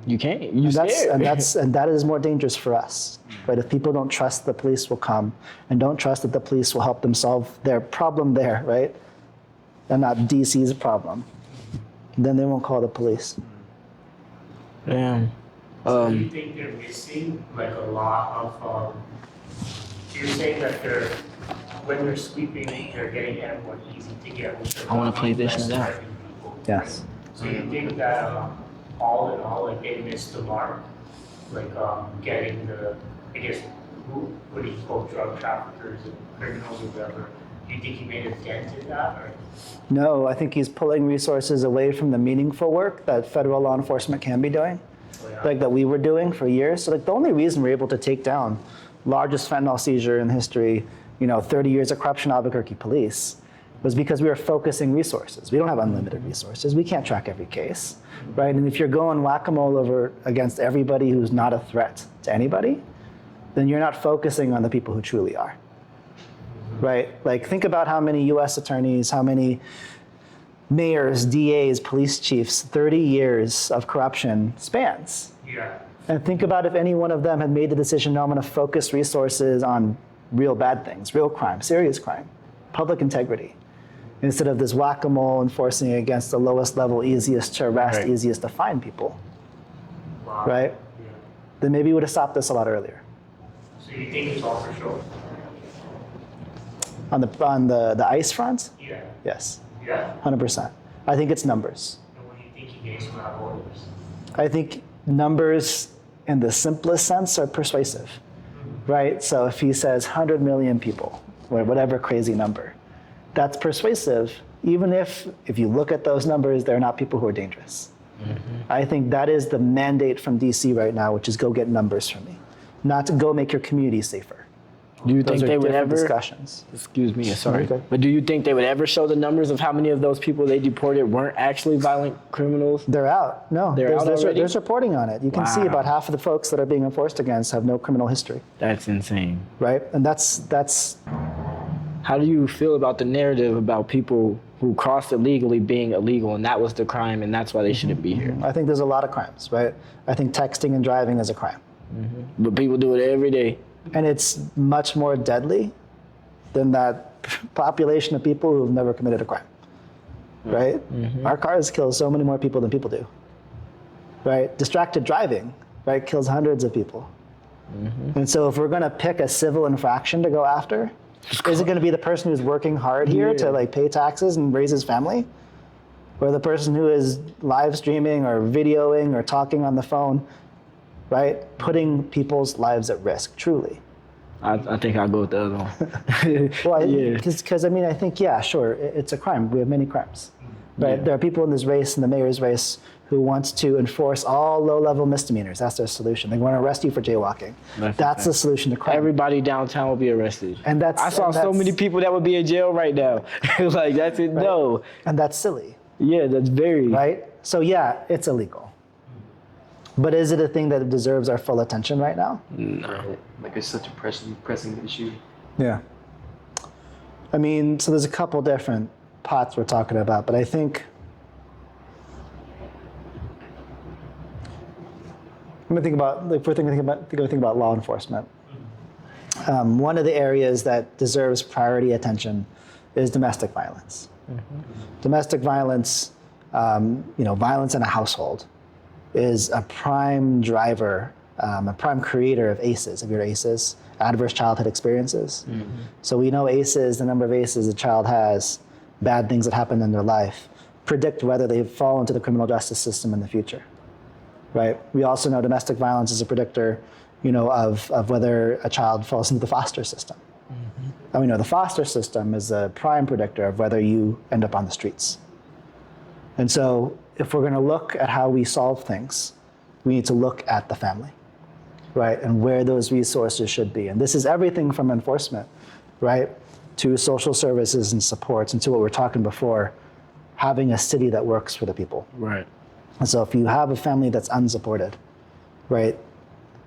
You can't. You're scared. And that is more dangerous for us. Right? If people don't trust the police will come and don't trust that the police will help them solve their problem there, right? And not DC's problem, then they won't call the police. Damn. So you think they're missing like a lot of, you're saying that when they're sweeping, they're getting at more easy to get. I want to play this and that. Yes. So you think that all in all, like they missed the mark, like getting the, I guess, what do you call drug traffickers and criminals or whatever? Do you think he made a dent in that? Or? No, I think he's pulling resources away from the meaningful work that federal law enforcement can be doing, like that we were doing for years. So like the only reason we're able to take down largest fentanyl seizure in history, 30 years of corruption Albuquerque police, was because we were focusing resources. We don't have unlimited resources. We can't track every case, right? And if you're going whack-a-mole over against everybody who's not a threat to anybody, then you're not focusing on the people who truly are, right? Like think about how many US attorneys, how many mayors, DAs, police chiefs, 30 years of corruption spans. Yeah. And think about if any one of them had made the decision, no, I'm gonna focus resources on real bad things, real crime, serious crime, public integrity, instead of this whack-a-mole enforcing against the lowest level, easiest to arrest, Right. easiest to find people, Wow. right? Yeah. Then maybe we would have stopped this a lot earlier. So you think it's all for sure? On the ICE front, Yeah. yes, Yeah. 100%. I think it's numbers. And what do you think he makes from our orders? I think numbers in the simplest sense are persuasive, right? So if he says 100 million people, or whatever crazy number, that's persuasive, even if you look at those numbers, they're not people who are dangerous. I think that is the mandate from DC right now, which is go get numbers for me, not to go make your community safer. Do you Those think are they would different ever? discussions. Excuse me, sorry. Okay. But do you think they would ever show the numbers of how many of those people they deported weren't actually violent criminals? They're out. No, They're out already? there's reporting on it. You can see Wow. about half of the folks that are being enforced against have no criminal history, That's insane. right? And that's How do you feel about the narrative about people who crossed illegally being illegal and that was the crime and that's why they shouldn't be here? I think there's a lot of crimes, right? I think texting and driving is a crime. But people do it every day. And it's much more deadly than that population of people who've never committed a crime, right? Our cars kill so many more people than people do, right? Distracted driving, right, kills hundreds of people. And so if we're gonna pick a civil infraction to go after, is it gonna be the person who's working hard here to like pay taxes and raise his family? Or the person who is live streaming or videoing or talking on the phone, right? Putting people's lives at risk, truly. I think I'll go with the other one. Well, Yeah. because I mean, I think, yeah, sure, it's a crime. We have many crimes, right? Yeah. There are people in this race, in the mayor's race, who wants to enforce all low-level misdemeanors. That's their solution. They want to arrest you for jaywalking. That's the solution to crime. Everybody downtown will be arrested. And that's- I saw and so that's- many people that would be in jail right now. Like that's it. No. And that's silly, Yeah, that's very right? So yeah, it's illegal. But is it a thing that deserves our full attention right now? No. Like it's such a pressing issue. Yeah. I mean, so there's a couple different pots we're talking about, but I think I'm gonna think about, if we're thinking about law enforcement. One of the areas that deserves priority attention is domestic violence. Domestic violence, violence in a household, is a prime driver, a prime creator of ACEs, of your ACEs, adverse childhood experiences. So we know ACEs, the number of ACEs a child has, bad things that happen in their life, predict whether they fall into the criminal justice system in the future, right? We also know domestic violence is a predictor, of whether a child falls into the foster system. And we know the foster system is a prime predictor of whether you end up on the streets. And so if we're gonna look at how we solve things, we need to look at the family, right? And where those resources should be. And this is everything from enforcement, right? To social services and supports, and to what we're talking before, having a city that works for the people. Right. And so if you have a family that's unsupported, right?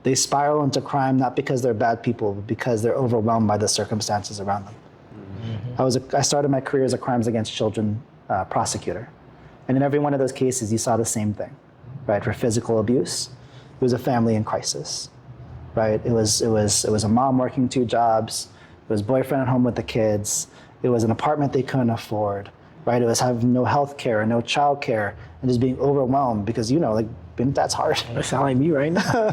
They spiral into crime not because they're bad people, but because they're overwhelmed by the circumstances around them. I started my career as a crimes against children prosecutor. And in every one of those cases, you saw the same thing, right? For physical abuse, it was a family in crisis, right? It was a mom working 2 jobs. It was boyfriend at home with the kids. It was an apartment they couldn't afford, right? It was having no health care, no child care, and just being overwhelmed because, being a dad's hard. That sound like me right now.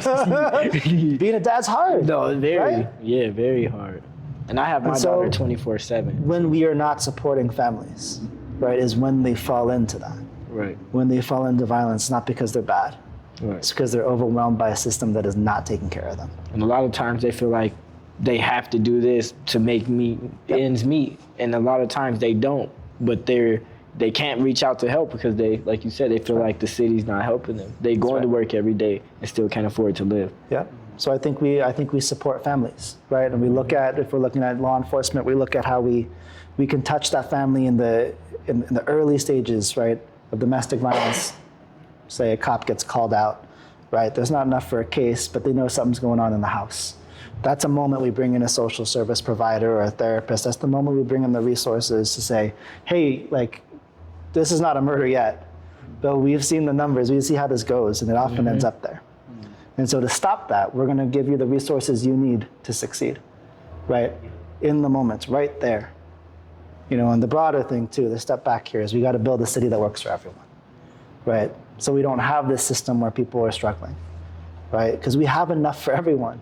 Being a dad's hard. No, very, right? Yeah, very hard. And I have my daughter 24/7. When we are not supporting families, right, is when they fall into that. Right. When they fall into violence, not because they're bad. Right. It's because they're overwhelmed by a system that is not taking care of them. And a lot of times they feel like they have to do this to make ends meet. And a lot of times they don't, but they can't reach out to help because they, like you said, they feel like the city's not helping them. They going to work every day and still can't afford to live. Yeah. So I think we support families, right? And we look at, if we're looking at law enforcement, we look at how we can touch that family in the early stages, right, of domestic violence. Say a cop gets called out, right? There's not enough for a case, but they know something's going on in the house. That's a moment we bring in a social service provider or a therapist. That's the moment we bring in the resources to say, hey, this is not a murder yet, but we've seen the numbers, we see how this goes, and it often ends up there. And so to stop that, we're gonna give you the resources you need to succeed, right? In the moments, right there. And the broader thing too, the step back here is we gotta build a city that works for everyone, right? So we don't have this system where people are struggling, right? Because we have enough for everyone.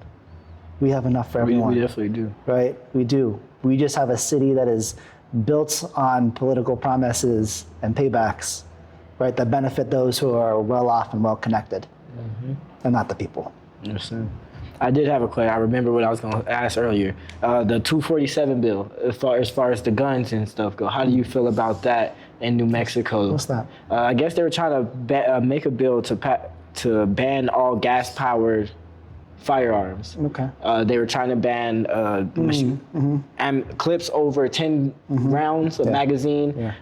We have enough for everyone. We definitely do. Right, we do. We just have a city that is built on political promises and paybacks, right, that benefit those who are well off and well connected, and not the people. Understand. I did have a question. I remember what I was going to ask earlier. The 247 bill, as far as the guns and stuff go, how do you feel about that in New Mexico? What's that? I guess they were trying to make a bill to ban all gas-powered firearms. Okay. They were trying to ban and clips over 10 rounds of magazine,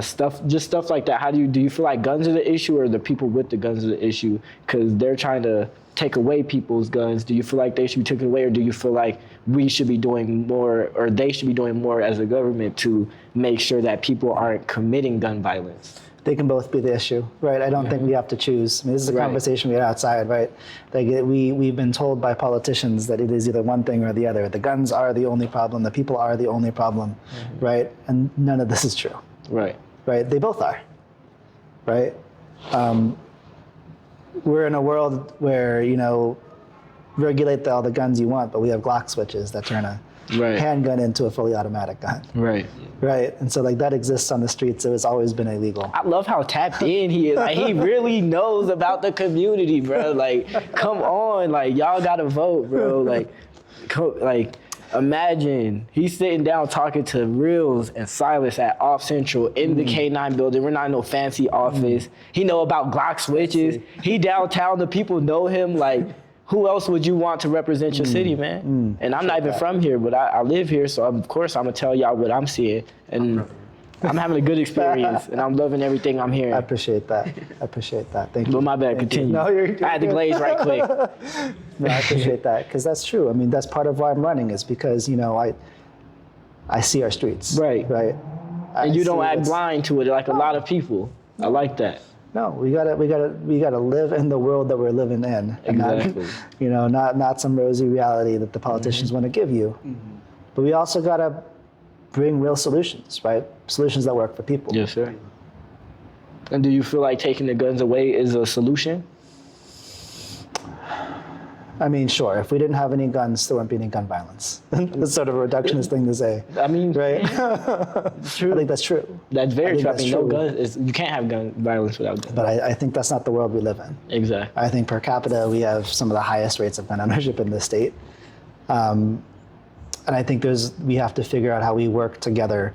stuff like that. How do you feel like guns are the issue, or the people with the guns are the issue? Because they're trying to take away people's guns. Do you feel like they should be taken away, or do you feel like we should be doing more, or they should be doing more as a government to make sure that people aren't committing gun violence? They can both be the issue, right? I don't think we have to choose. I mean, this is a conversation we had outside, right? We've been told by politicians that it is either one thing or the other. The guns are the only problem. The people are the only problem, right? And none of this is true. Right. Right? They both are, right? We're in a world where, regulate all the guns you want, but we have Glock switches that turn a handgun into a fully automatic gun. Right. Right. And so that exists on the streets. It has always been illegal. I love how tapped in he is. Like, he really knows about the community, bro. Like, come on. Like, y'all gotta vote, bro. Like, imagine he's sitting down talking to Reels and Silas at Off Central in the K9 building. We're not in no fancy office. He know about Glock switches. He downtown. The people know him. Like, who else would you want to represent your city, man? And I'm not even from here, but I live here, so of course I'm gonna tell y'all what I'm seeing. And I'm having a good experience, and I'm loving everything I'm hearing. I appreciate that. Thank you. But my bad, continue. No, you're I had to glaze right quick. No, I appreciate that, because that's true. I mean, that's part of why I'm running, is because, I see our streets. Right. Right. And you don't see act it's- blind to it like a lot of people. I like that. No, we gotta live in the world that we're living in, and Exactly. not some rosy reality that the politicians want to give you. But we also gotta bring real solutions, right? Solutions that work for people. Yes, sir. And do you feel like taking the guns away is a solution? I mean, sure. If we didn't have any guns, there wouldn't be any gun violence. That's sort of a reductionist thing to say, I mean, right? true. I think that's true. That's very think true. I that's mean, no true. guns. You can't have gun violence without guns. But I think that's not the world we live in. Exactly. I think per capita, we have some of the highest rates of gun ownership in the state. And I think we have to figure out how we work together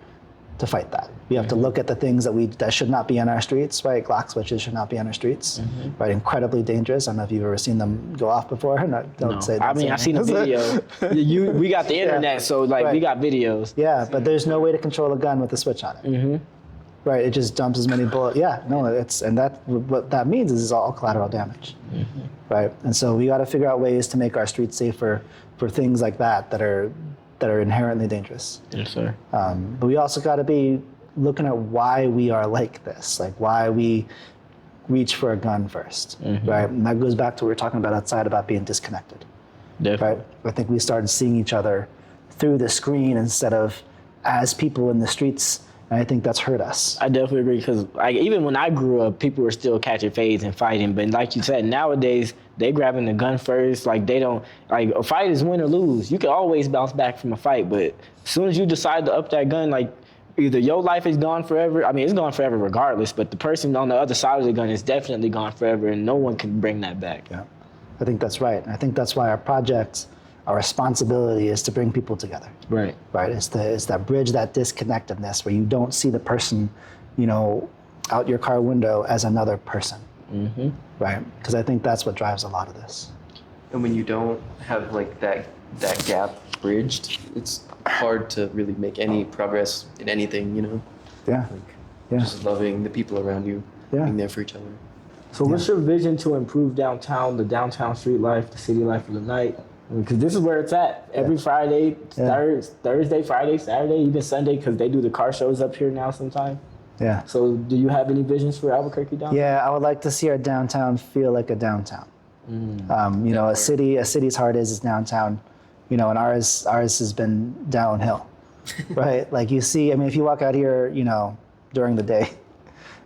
to fight that. We have to look at the things that should not be on our streets, right? Glock switches should not be on our streets, right? Incredibly dangerous. I don't know if you've ever seen them go off before. Don't say that. I mean, I've seen a video. We got the internet, so like we Right. got videos. Yeah, but there's no way to control a gun with a switch on it. Right, it just dumps as many bullets. Yeah, no, what that means is it's all collateral damage. Right, and so we got to figure out ways to make our streets safer for things like that are inherently dangerous. Yes, sir. But we also got to be looking at why we are like this, like why we reach for a gun first, right? And that goes back to what we were talking about outside about being disconnected, Definitely. right? I think we started seeing each other through the screen instead of as people in the streets, and I think that's hurt us. I definitely agree because like even when I grew up, people were still catching fades and fighting. But like you said, nowadays they grabbing the gun first. Like they don't like a fight is win or lose. You can always bounce back from a fight, but as soon as you decide to up that gun, like either your life is gone forever. I mean, it's gone forever regardless. But the person on the other side of the gun is definitely gone forever, and no one can bring that back. Yeah, I think that's right. And I think that's why our project, our responsibility is to bring people together. Right. Right, it's that bridge, that disconnectedness where you don't see the person, out your car window as another person. Right, because I think that's what drives a lot of this. And when you don't have like that gap bridged, it's hard to really make any progress in anything, Yeah, Like yeah. just loving the people around you, Yeah. being there for each other. So what's your vision to improve downtown, the downtown street life, the city life of the night? Because this is where it's at. Every Friday, Thursday, Friday, Saturday, even Sunday, because they do the car shows up here now sometime. Yeah. So do you have any visions for Albuquerque downtown? Yeah, I would like to see our downtown feel like a downtown. A city's heart is downtown, and ours has been downhill, right? Like you see, if you walk out here, during the day,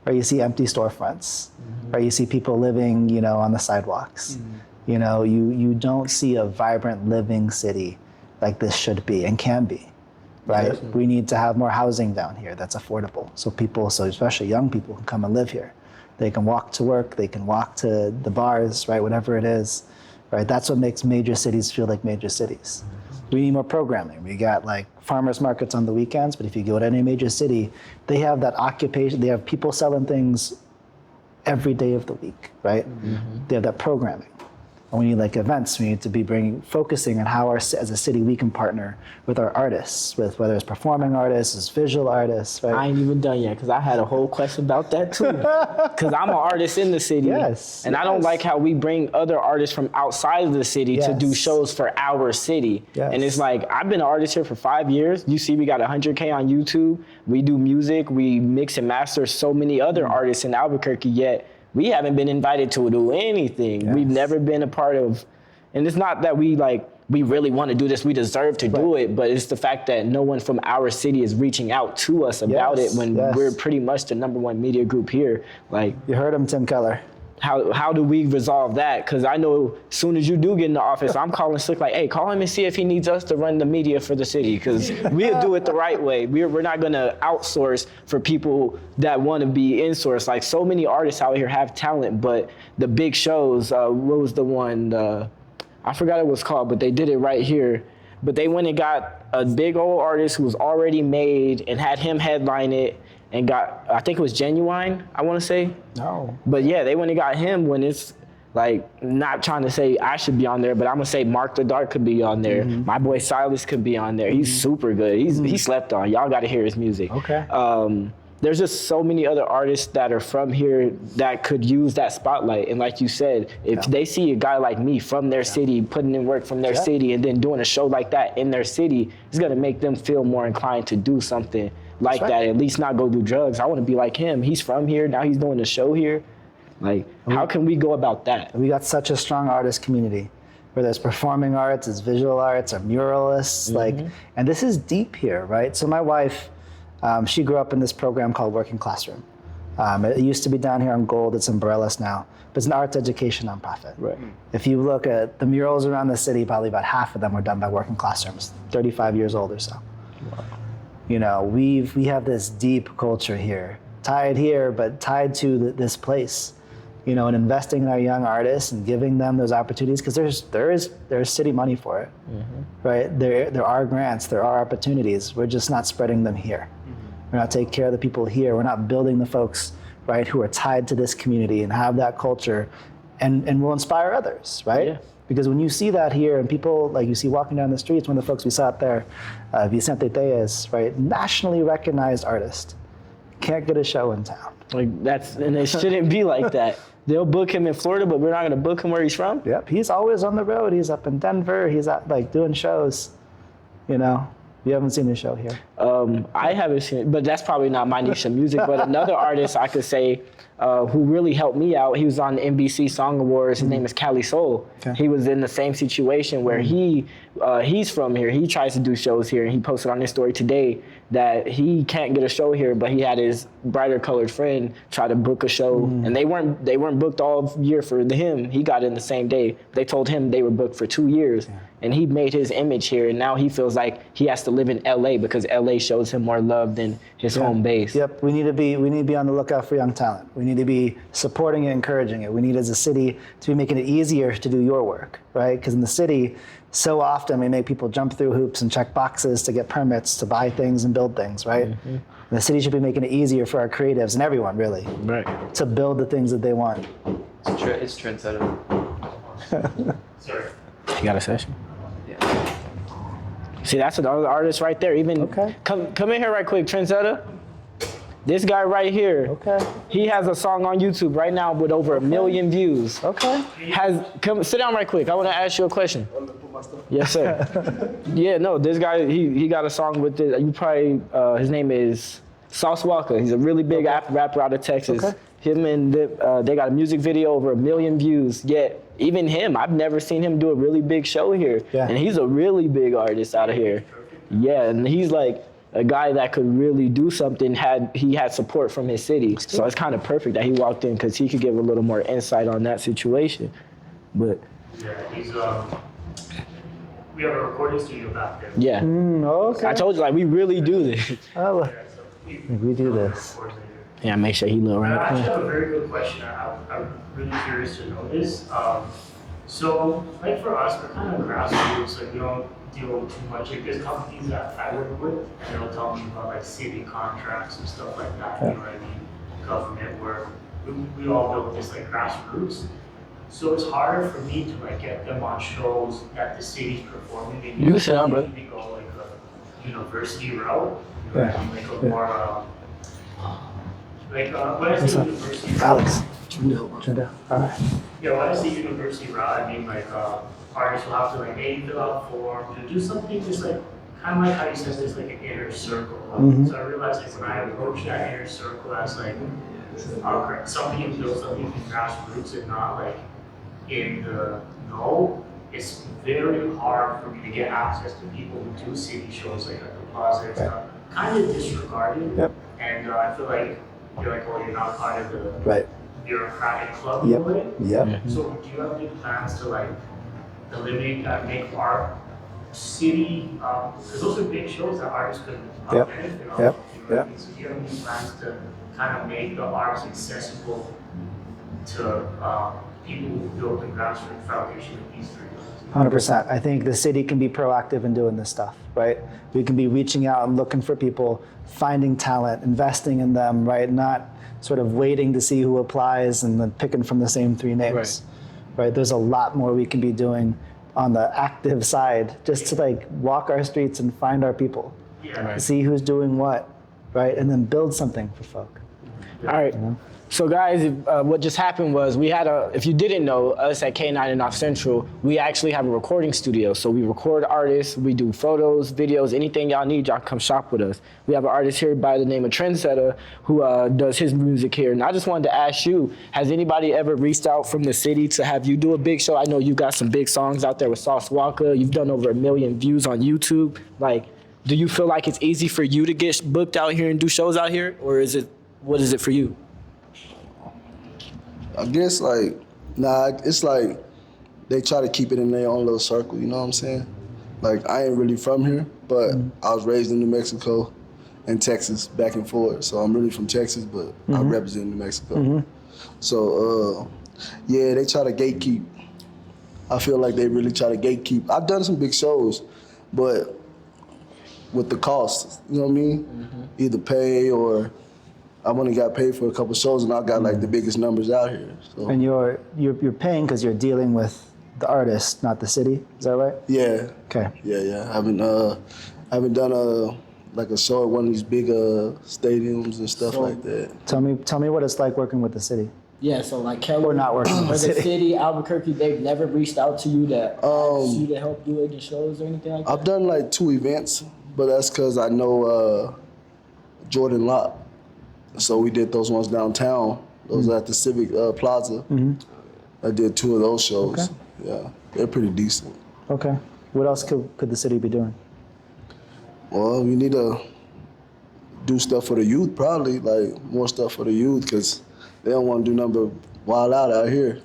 right, you see empty storefronts, right? You see people living, on the sidewalks. You don't see a vibrant living city like this should be and can be, right? Yes. We need to have more housing down here that's affordable. So especially young people can come and live here. They can walk to work, they can walk to the bars, right? Whatever it is, right? That's what makes major cities feel like major cities. We need more programming. We got like farmers markets on the weekends, but if you go to any major city, they have that occupation, they have people selling things every day of the week, right? They have that programming. And we need like events. We need to be focusing on how as a city we can partner with our artists, with whether it's performing artists, it's visual artists, right? I ain't even done yet because I had a whole question about that too. Because I'm an artist in the city. Yes, And I don't yes. like how we bring other artists from outside of the city to do Yes. shows for our city. Yes. And it's like, I've been an artist here for 5 years. You see, we got 100K on YouTube. We do music. We mix and master so many other artists in Albuquerque, yet we haven't been invited to do anything. Yes. We've never been a part of, and it's not that we really want to do this, we deserve to do it, but it's the fact that no one from our city is reaching out to us about Yes, it when yes. we're pretty much the #1 media group here. Like, You heard him, Tim Keller. how do we resolve that? Because I know as soon as you do get in the office, I'm calling Slick like, hey, call him and see if he needs us to run the media for the city, because we'll do it the right way. We're not going to outsource for people that want to be insourced. Like, so many artists out here have talent, but the big shows, what was the one, I forgot what it was called, but they did it right here. But they went and got a big old artist who was already made and had him headline it, and got, I think it was Genuine, I want to say. No. But yeah, they went and got him when it's like, not trying to say I should be on there, but I'm gonna say Mark the Dark could be on there. My boy Silas could be on there. He's super good. He slept on. Y'all got to hear his music. Okay. There's just so many other artists that are from here that could use that spotlight. And like you said, if they see a guy like me from their city, putting in work from their city, and then doing a show like that in their city, it's gonna make them feel more inclined to do something like right. that, at least not go do drugs. I want to be like him. He's from here, now he's doing a show here. Like, how can we go about that? We got such a strong artist community, where there's performing arts, it's visual arts, or muralists, and this is deep here, right? So my wife, she grew up in this program called Working Classroom. It used to be down here on Gold, it's in Morelos now, but it's an arts education nonprofit. Right. If you look at the murals around the city, probably about half of them were done by Working Classrooms, 35 years old or so. Wow. You know, we have this deep culture here, tied here, but tied to this place. You know, and investing in our young artists and giving them those opportunities, because there is city money for it, right? There are grants, there are opportunities. We're just not spreading them here. We're not taking care of the people here. We're not building the folks, right, who are tied to this community and have that culture, and will inspire others, right? Yeah. Because when you see that here, and people like you see walking down the streets, one of the folks we saw out there, Vicente Tellez, right, nationally recognized artist, can't get a show in town. Like, and it shouldn't be like that. They'll book him in Florida, but we're not going to book him where he's from. Yep, he's always on the road. He's up in Denver. He's out like doing shows. You know, you haven't seen the show here. I haven't seen it, but that's probably not my niche of music. But another artist I could say who really helped me out, he was on the NBC Song Awards. His name is Cali Soul. Okay. He was in the same situation where he's from here. He tries to do shows here, and he posted on his story today that he can't get a show here, but he had his brighter colored friend try to book a show, and they weren't booked all year for him. He got in the same day. They told him they were booked for 2 years, and he made his image here, and now he feels like he has to live in LA because LA shows him more love than his home base. Yep, we need to be on the lookout for young talent. We need to be supporting it, encouraging it. We need, as a city, to be making it easier to do your work, right? Because in the city, so often we make people jump through hoops and check boxes to get permits to buy things and build things, right? And the city should be making it easier for our creatives and everyone, really, to build the things that they want. It's trendsetter. Sorry. You got a session? Yeah. See, that's another artist right there. Even come in here right quick, Trendsetter. This guy right here. He has a song on YouTube right now with over 1 million views. Come sit down right quick. I want to ask you a question. Yes, sir. Yeah, no, this guy he got a song with it. You probably his name is Sauce Walker. He's a really big rapper out of Texas. Him and they got a music video over 1 million views. Yet even him, I've never seen him do a really big show here. And he's a really big artist out of here. Yeah, and he's like a guy that could really do something he had support from his city. So it's kind of perfect that he walked in because he could give a little more insight on that situation. But yeah, he's we have a recording studio back there. yeah, I told you, like, we really do this. Oh, Yeah, so we do this. Yeah, make sure he look I right. actually have a very good question. I'm really curious to know this. So, like for us, we're kind of grassroots. Like we don't deal too much. Like there's companies that I work with, and they'll tell me about like city contracts and stuff like that. You know what I mean? Government work. We all build this like grassroots. So it's harder for me to like get them on shows that the city's performing. They You can sit down, bro. usually go like a university route. You know what I mean? Like a more when I say university route, Alex. All right. yeah, when I say university route, I mean like artists will have to like fill out forms or do something just like kind of like how you said this like an inner circle. So I realized like when I approach that inner circle as like somebody who builds something from grassroots and not like in the know, it's very hard for me to get access to people who do city shows like at the plaza and stuff. Kind of disregarded. And I feel like you're like, oh, you're not part of the bureaucratic club. So do you have any plans to like eliminate that, make our city, because those are big shows that artists could benefit off. So do you have any plans to kind of make the arts accessible to people who build the grassroots foundation of these three things? 100%. I think the city can be proactive in doing this stuff, right? We can be reaching out and looking for people, finding talent, investing in them, right? Not sort of waiting to see who applies and then picking from the same 3 names, right? There's a lot more we can be doing on the active side, just to like walk our streets and find our people, see who's doing what, right? And then build something for folk. All right. So guys, what just happened was we had if you didn't know, us at K9 and Off Central, we actually have a recording studio. So we record artists, we do photos, videos, anything y'all need, y'all come shop with us. We have an artist here by the name of Trendsetter who does his music here. And I just wanted to ask you, has anybody ever reached out from the city to have you do a big show? I know you got some big songs out there with Sauce Walker. You've done over 1 million views on YouTube. Like, do you feel like it's easy for you to get booked out here and do shows out here? Or what is it for you? I guess it's like they try to keep it in their own little circle, you know what I'm saying? Like, I ain't really from here, but I was raised in New Mexico and Texas back and forth. So I'm really from Texas, but I represent New Mexico. So, yeah, they try to gatekeep. I feel like they really try to gatekeep. I've done some big shows, but with the cost, you know what I mean? Either pay or I've only got paid for a couple shows, and I got like the biggest numbers out here. So. And you're paying because you're dealing with the artist, not the city. Is that right? Yeah. Okay. Yeah. I haven't done a show at one of these big stadiums and stuff like that. Tell me what it's like working with the city. Yeah, so like Keller Or not working with or the city. Albuquerque, they've never reached out to you to ask you to help do any shows or anything like that? I've done like 2 events, but that's because I know Jordan Locke. So we did those ones downtown. Those at the Civic Plaza. I did 2 of those shows. Okay. Yeah, they're pretty decent. Okay. What else could the city be doing? Well, we need to do stuff for the youth, probably, like more stuff for the youth, because they don't want to do nothing but wild out here.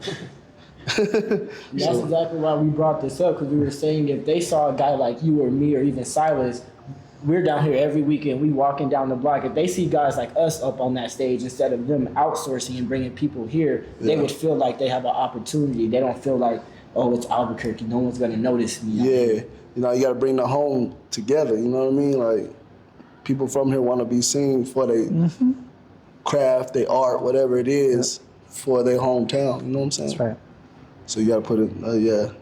That's exactly why we brought this up, because we were saying if they saw a guy like you or me or even Silas, we're down here every weekend, we walking down the block. If they see guys like us up on that stage, instead of them outsourcing and bringing people here, they would feel like they have an opportunity. They don't feel like, oh, it's Albuquerque, no one's gonna notice me. Yeah, you know, you gotta bring the home together, you know what I mean? Like, people from here wanna be seen for their craft, their art, whatever it is, for their hometown, you know what I'm saying? That's right. So you gotta put it, you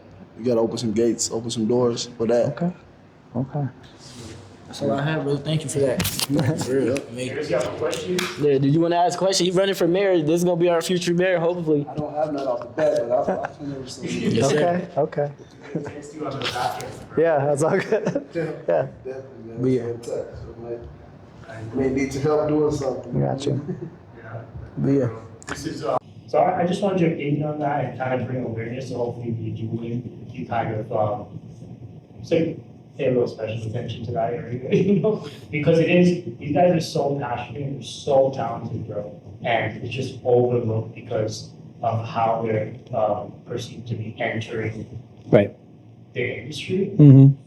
gotta open some gates, open some doors for that. Okay. That's all I have, bro. Thank you for that. For real. Here's you have a question. Yeah, did you want to ask a question? He's running for mayor. This is going to be our future mayor, hopefully. I don't have none off the bat, but I've never seen it. Yes, sir. Okay. Let's do on the back end. Yeah, that's all good. Yeah. Definitely, man. May need to help doing something. Got you. Yeah. This is, so I just wanted your opinion on that and kind of bring awareness. So hopefully you kind of say pay a little special attention to that area, you know, because these guys are so passionate and so talented, bro, and it's just overlooked because of how they're perceived to be entering Right. the industry,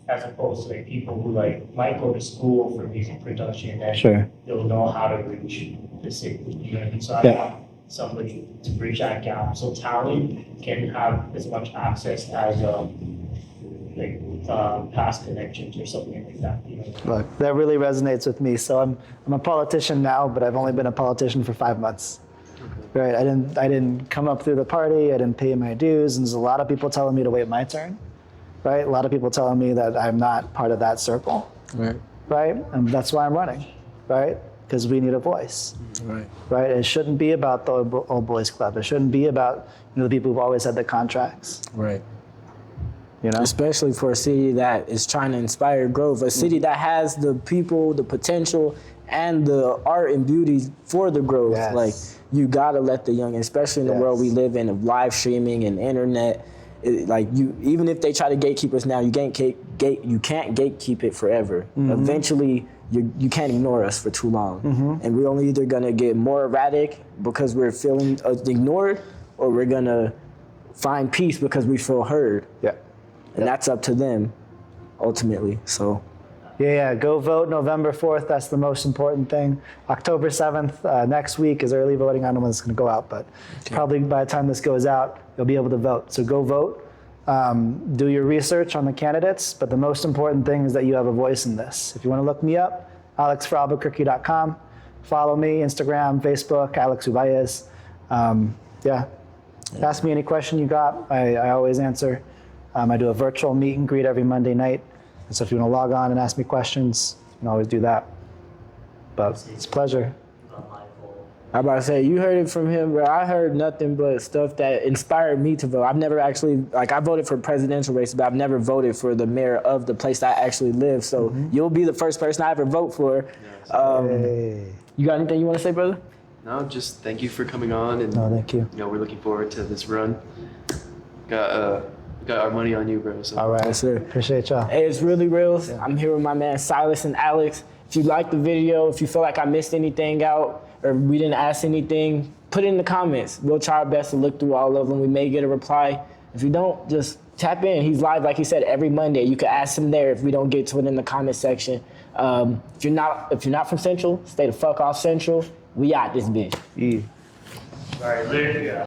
as opposed to like people who like might go to school for music production and Sure. they'll know how to reach the city. You know what I mean? So I Yeah. want somebody to bridge that gap so talent can have as much access as past connections or something like that. You know? Look, that really resonates with me. So I'm a politician now, but I've only been a politician for 5 months. Right? I didn't come up through the party. I didn't pay my dues, and there's a lot of people telling me to wait my turn. Right? A lot of people telling me that I'm not part of that circle. Right. Right? And that's why I'm running. Right? Because we need a voice. Right. Right? It shouldn't be about the old boys club. It shouldn't be about the people who've always had the contracts. Right. You know? Especially for a city that is trying to inspire growth, a city that has the people, the potential, and the art and beauty for the growth. Yes. Like, you gotta let the young, especially in the world we live in of live streaming and internet. Even if they try to gatekeep us now, you can't gatekeep it forever. Eventually, you can't ignore us for too long, and we're only either gonna get more erratic because we're feeling ignored, or we're gonna find peace because we feel heard. Yeah. And that's up to them, ultimately. So. Yeah, go vote November 4th. That's the most important thing. October 7th, next week is early voting. I don't know when it's going to go out, but probably by the time this goes out, you'll be able to vote. So go vote. Do your research on the candidates, but the most important thing is that you have a voice in this. If you want to look me up, alexforalbuquerque.com. Follow me, Instagram, Facebook, Alex Uballez. Ask me any question you got. I always answer. I do a virtual meet and greet every Monday night. And so if you want to log on and ask me questions, you can always do that. But it's a pleasure. I'm about to say, you heard it from him, bro. I heard nothing but stuff that inspired me to vote. I've never actually, like, I voted for presidential race, but I've never voted for the mayor of the place that I actually live. So you'll be the first person I ever vote for. You got anything you want to say, brother? No, just thank you for coming on, and No, thank you. you know, we're looking forward to this run. Got our money on you, bro. So. All right. Yes, sir. Appreciate y'all. Hey, it's really real. I'm here with my man Silas and Alex. If you like the video, if you feel like I missed anything out or we didn't ask anything, put it in the comments. We'll try our best to look through all of them. We may get a reply. If you don't, just tap in. He's live, like he said, every Monday. You can ask him there if we don't get to it in the comment section. If you're not from Central, stay the fuck off Central. We out this bitch. All right, later.